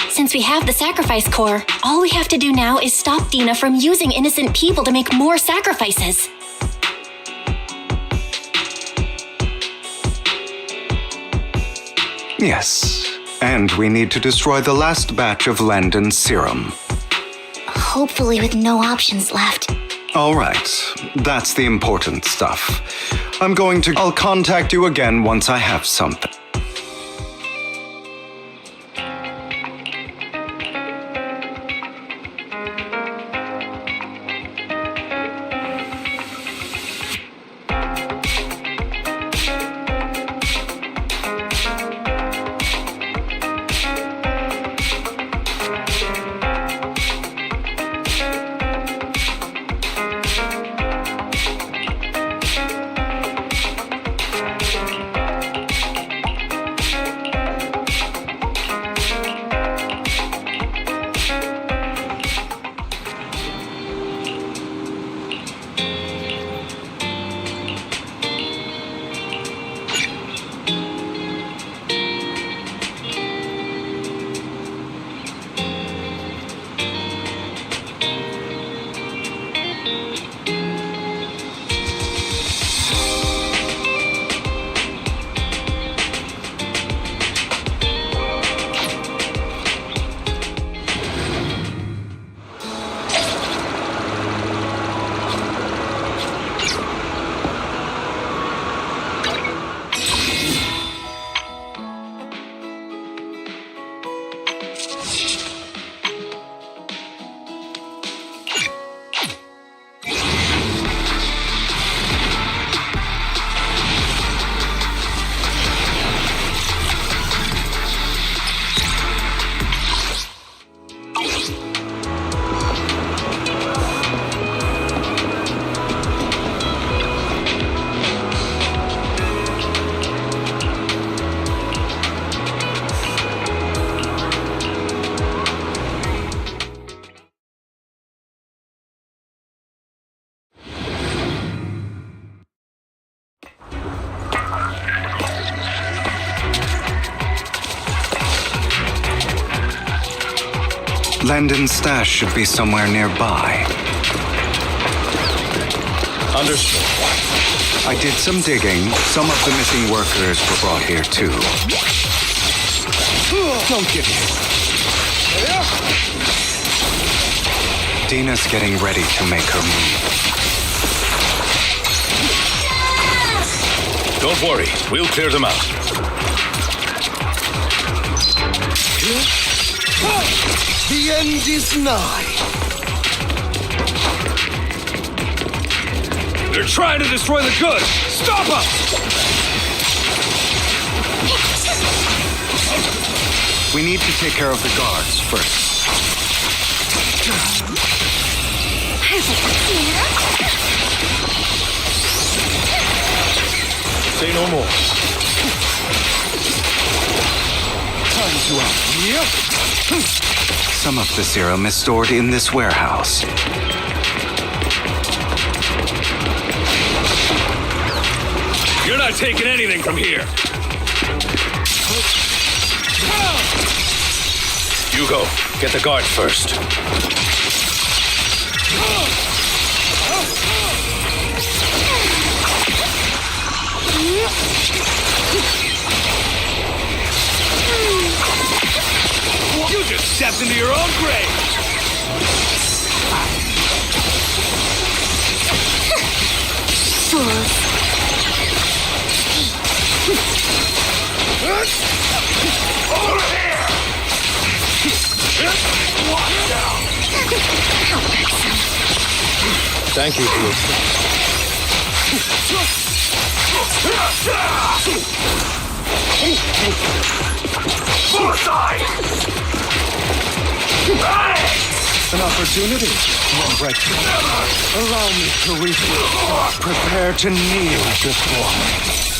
Since we have the sacrifice core, all we have to do now is stop Dina from using innocent people to make more sacrifices. Yes, and we need to destroy the last batch of Landon's serum. Hopefully with no options left. All right, that's the important stuff. I'll contact you again once I have something. Landon's stash should be somewhere nearby. Understood. I did some digging. Some of the missing workers were brought here too. Don't give in. Dina's getting ready to make her move. Don't worry, we'll clear them out. The end is nigh. They're trying to destroy the goods! Stop them! We need to take care of the guards first. Say no more. Time to act. Yep. Some of the serum is stored in this warehouse. You're not taking anything from here. Hugo, get the guards first. You just stepped into your own grave. Fools. Over here! Watch out! Thank you, Hugo. Suicide! An opportunity. One breakthrough. Allow me to refresh. Prepare to kneel before me.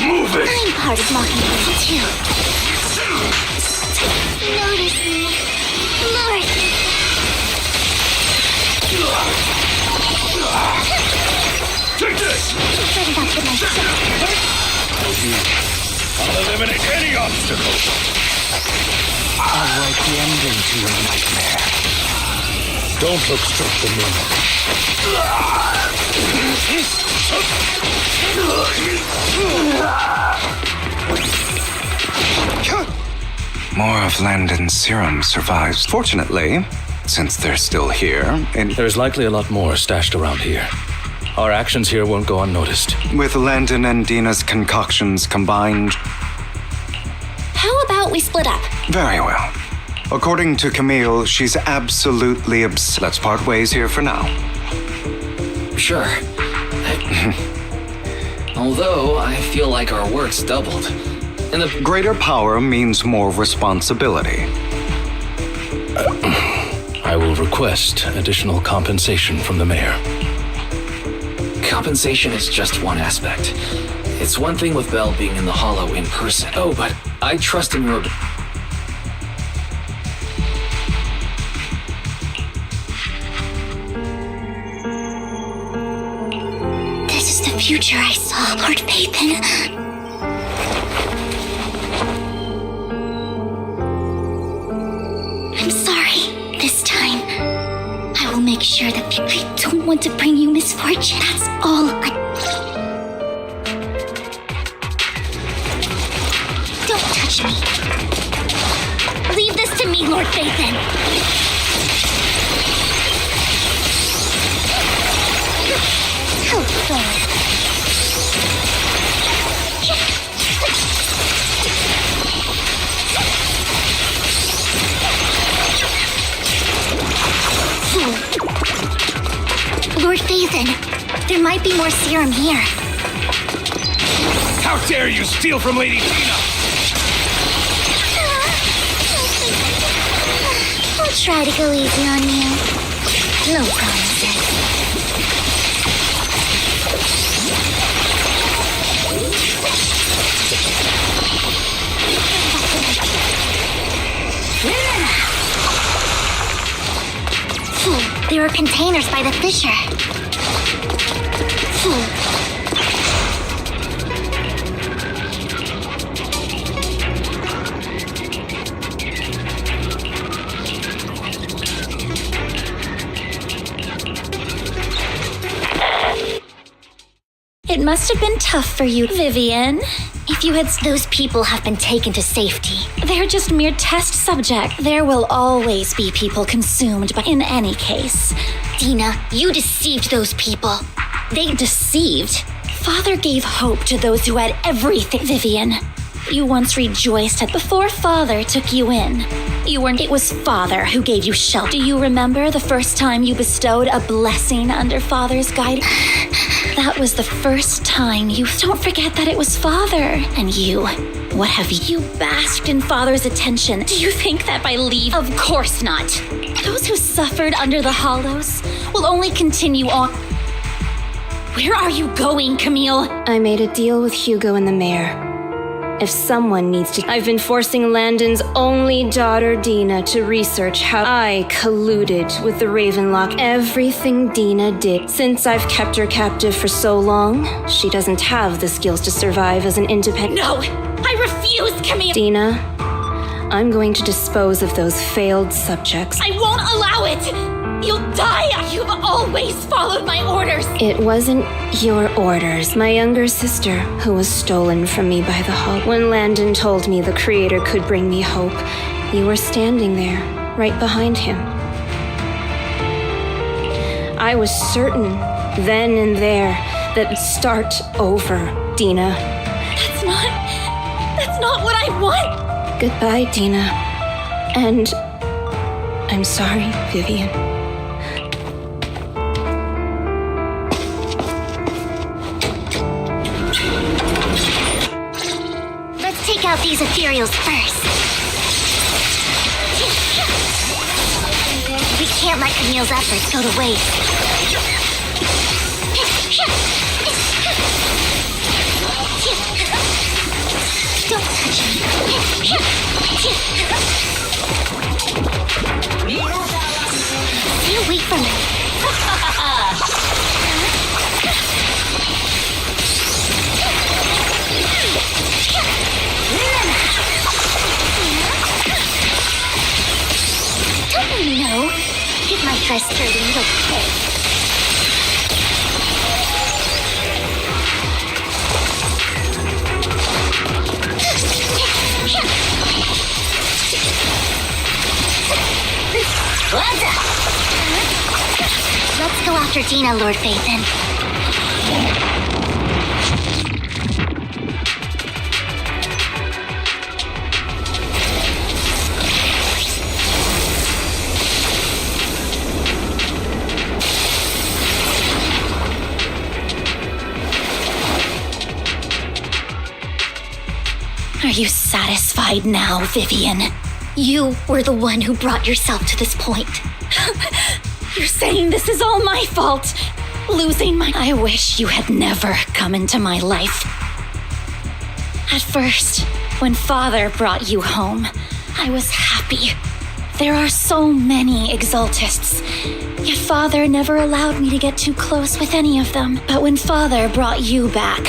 Move it! I'm part of Mockingbird too. Notice me, Lord. Take this! Better not put myself. I'll eliminate any obstacle. I'll write the ending to your nightmare. Don't look straight to me. More of Landon's serum survives. Fortunately, since they're still here, and There's likely a lot more stashed around here. Our actions here won't go unnoticed. with Landon and Dina's concoctions combined, How about we split up? very well. According to Camille, she's absolutely Let's part ways here for now. Sure. Although, I feel like our work's doubled. And the Greater power means more responsibility. I will request additional compensation from the mayor. compensation is just one aspect. It's one thing with Belle being in the Hollow in person. Oh, but I trust in your... This is the future I saw, Lord Phaethon. I'm sorry. This time, I will make sure that I don't want to bring you misfortune. That's all Don't touch me. Leave this to me, Lord Phaethon. Oh, God. Lord Phaethon, there might be more serum here. How dare you steal from Lady Tina? I'll try to go easy on you. No promises. There are containers by the fissure. must have been tough for you, Vivian. If you had... Those people have been taken to safety. They're just mere test subjects. There will always be people consumed, but in any case... Dina, you deceived those people. They deceived? Father gave hope to those who had everything, Vivian. You once rejoiced that before Father took you in. It was Father who gave you shelter. Do you remember the first time you bestowed a blessing under Father's guidance? That was the first time you... Don't forget that it was Father. And you... What have you basked in Father's attention? Do you think that by leave? Of course not. Those who suffered under the Hollows will only continue on. Where are you going, Camille? I made a deal with Hugo and the mayor. If someone needs to... I've been forcing Landon's only daughter, Dina, to research how I colluded with the Ravenlock. Everything Dina did. Since I've kept her captive for so long, she doesn't have the skills to survive as an independent... No! I refuse, Camille! Dina, I'm going to dispose of those failed subjects. I won't allow it! You'll die! You've always followed my orders! It wasn't your orders. My younger sister, who was stolen from me by the Hulk. When Landon told me the Creator could bring me hope, you were standing there, right behind him. I was certain, then and there, that start over, Dina. That's not what I want! Goodbye, Dina. And I'm sorry, Vivian. Take out these ethereals first. We can't let Camille's efforts go to waste. Don't touch me. Stay away from me. No, get my dress dirty, it'll pay. Let's go after Dina, Lord Phaethon. Are you satisfied now, Vivian? You were the one who brought yourself to this point. You're saying this is all my fault. Losing my... I wish you had never come into my life. At first, when Father brought you home, I was happy. There are so many Exaltists, yet Father never allowed me to get too close with any of them. But when Father brought you back,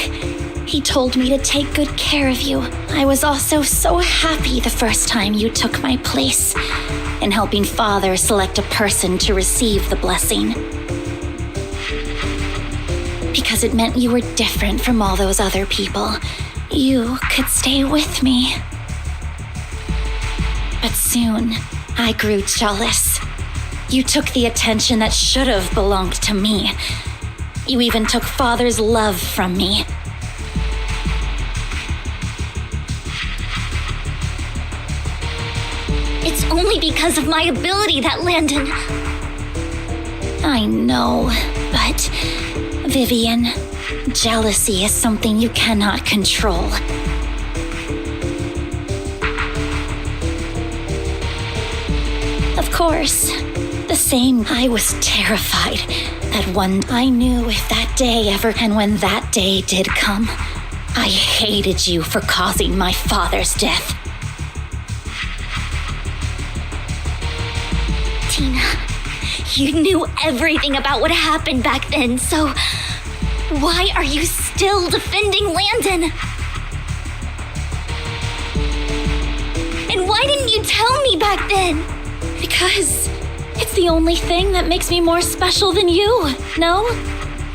he told me to take good care of you. I was also so happy the first time you took my place in helping Father select a person to receive the blessing. Because it meant you were different from all those other people. You could stay with me. But soon, I grew jealous. You took the attention that should have belonged to me. You even took Father's love from me. It's only because of my ability that Landon... I know, but... Vivian, jealousy is something you cannot control. Of course, the same. I was terrified that I knew if that day ever... And when that day did come, I hated you for causing my father's death. Tina, you knew everything about what happened back then, so why are you still defending Landon? And why didn't you tell me back then? Because it's the only thing that makes me more special than you, no?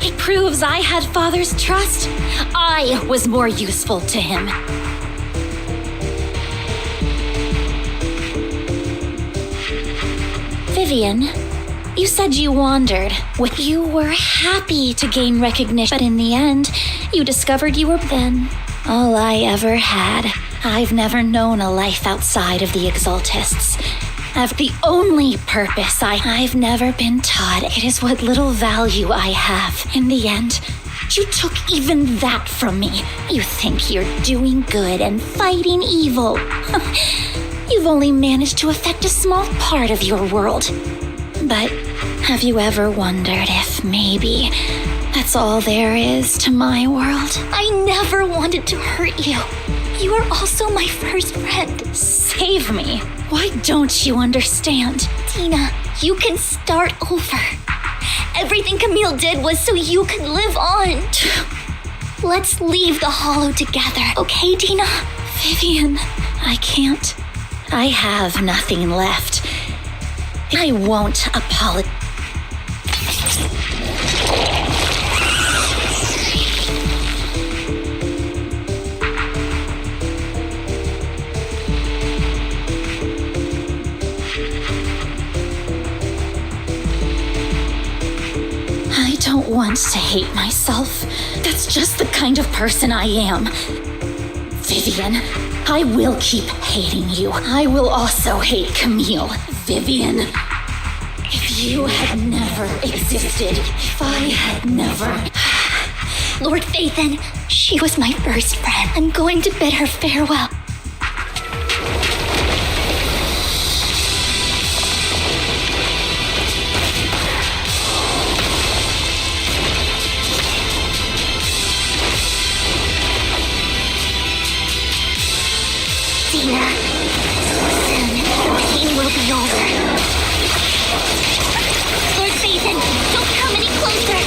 It proves I had Father's trust. I was more useful to him. Vivian, you said you wandered. You were happy to gain recognition, but in the end, you discovered you were then all I ever had. I've never known a life outside of the Exaltists. The only purpose I've never been taught. It is what little value I have. In the end, you took even that from me. You think you're doing good and fighting evil. You've only managed to affect a small part of your world. But have you ever wondered if maybe that's all there is to my world? I never wanted to hurt you. You are also my first friend. Save me. Why don't you understand? Tina, you can start over. Everything Camille did was so you could live on. Let's leave the Hollow together, okay, Tina? Vivian, I can't. I have nothing left. I won't apologize. I don't want to hate myself. That's just the kind of person I am. Vivian, I will keep hating you. I will also hate Camille. Vivian, if you had never existed, if I had never... Lord Phaethon, she was my first friend. I'm going to bid her farewell. Tina, soon the pain will be over. Lord Phaethon, don't come any closer.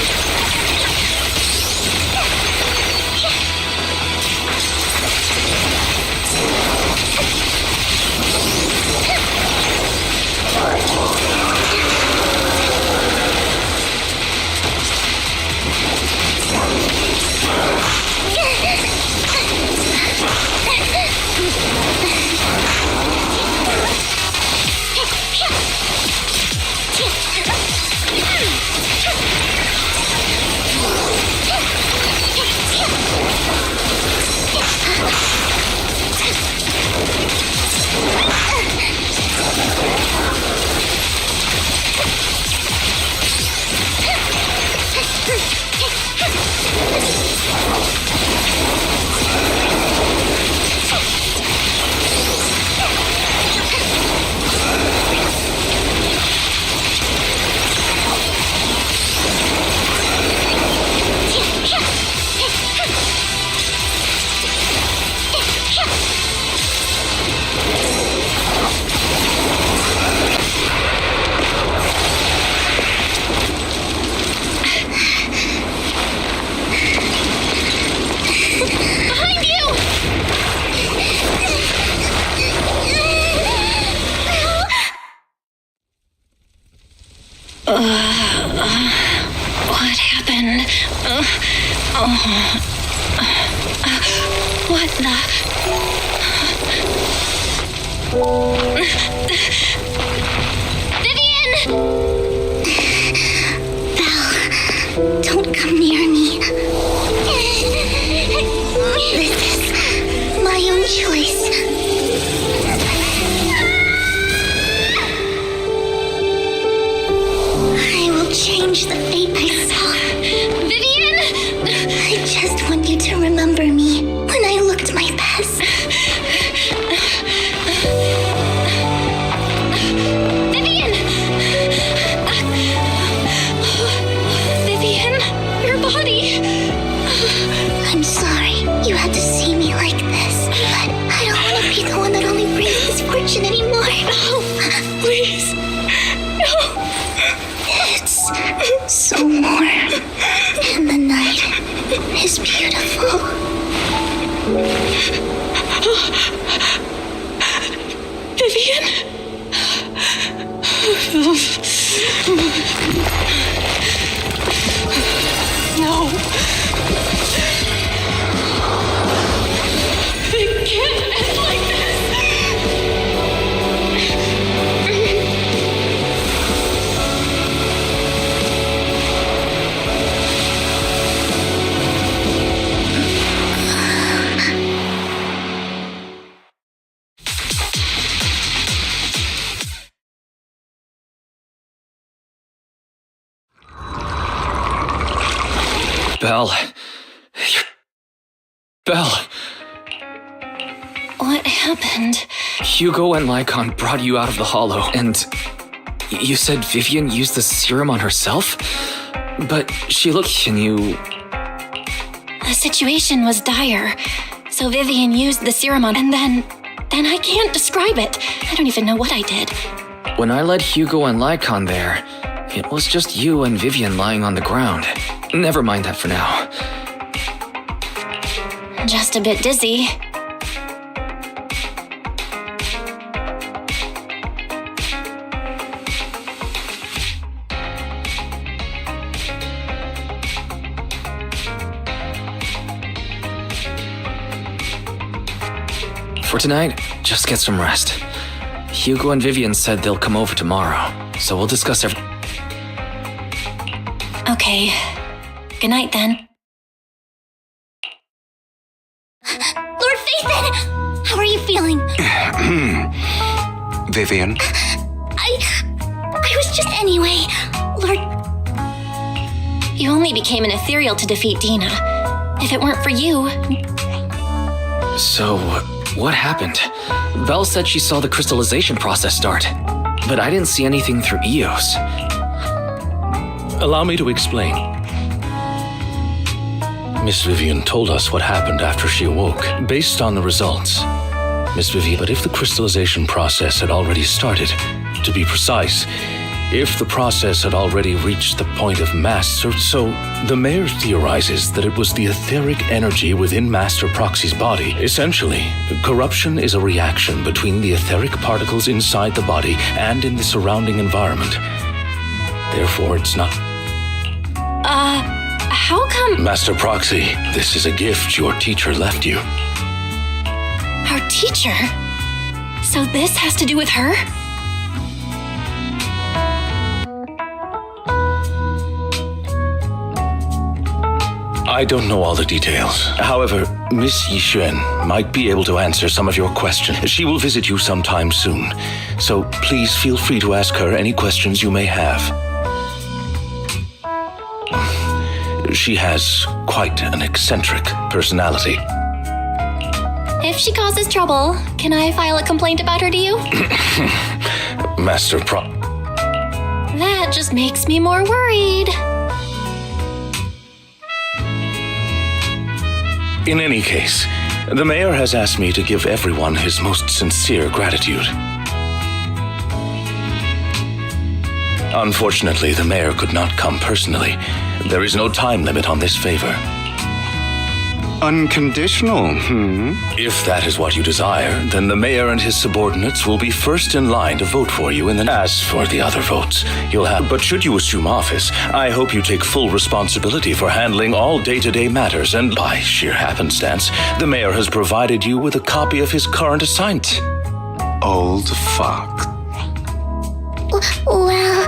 What happened? What the... Vivian! Belle, don't come near me. This is my own choice. I will change the fate I saw. Vivian! I just want you to remember me when I looked my best. Vivian! Vivian, your body. I'm sorry you had to see me like this, but I don't want to be the one that only brings misfortune anymore. No, please. No. It's so warm, and the night is beautiful. Vivian? Belle. Belle. What happened? Hugo and Lycon brought you out of the hollow, and you said Vivian used the serum on herself? But she looked... Can you... The situation was dire, so Vivian used the serum on, and then I can't describe it. I don't even know what I did. When I led Hugo and Lycon there, it was just you and Vivian lying on the ground. Never mind that for now. Just a bit dizzy. For tonight, just get some rest. Hugo and Vivian said they'll come over tomorrow, so we'll discuss everything. Okay. Good night, then. Lord Phaethon! How are you feeling? Vivian? I was just anyway. Lord... You only became an ethereal to defeat Dina. If it weren't for you... So, what happened? Belle said she saw the crystallization process start, but I didn't see anything through Eos. Allow me to explain. Miss Vivian told us what happened after she awoke, based on the results. Miss Vivian, but if the crystallization process had already started, to be precise, if the process had already reached the point of mass, so the mayor theorizes that it was the etheric energy within Master Proxy's body. Essentially, corruption is a reaction between the etheric particles inside the body and in the surrounding environment. Therefore, it's not... How come... Master Proxy, this is a gift your teacher left you. Our teacher? So this has to do with her? I don't know all the details. However, Miss Yixuan might be able to answer some of your questions. She will visit you sometime soon, so please feel free to ask her any questions you may have. She has quite an eccentric personality. If she causes trouble, can I file a complaint about her to you? Master That just makes me more worried. In any case, the mayor has asked me to give everyone his most sincere gratitude. Unfortunately, the mayor could not come personally. There is no time limit on this favor. Unconditional, If that is what you desire, then the mayor and his subordinates will be first in line to vote for you, and then as for the other votes, you'll have... But should you assume office, I hope you take full responsibility for handling all day-to-day matters, and by sheer happenstance, the mayor has provided you with a copy of his current assignment. Old fuck. Well,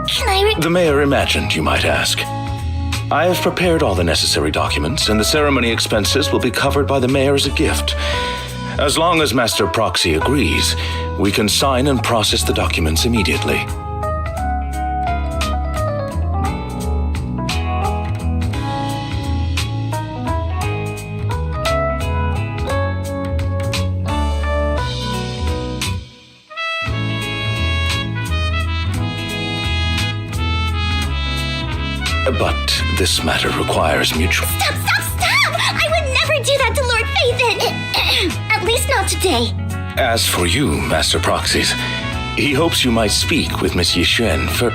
can I... The mayor imagined, you might ask. I have prepared all the necessary documents, and the ceremony expenses will be covered by the mayor as a gift. As long as Master Proxy agrees, we can sign and process the documents immediately. But this matter requires mutual... Stop! I would never do that to Lord Phaethon! At least not today. As for you, Master Proxies, he hopes you might speak with Miss Yixuan for...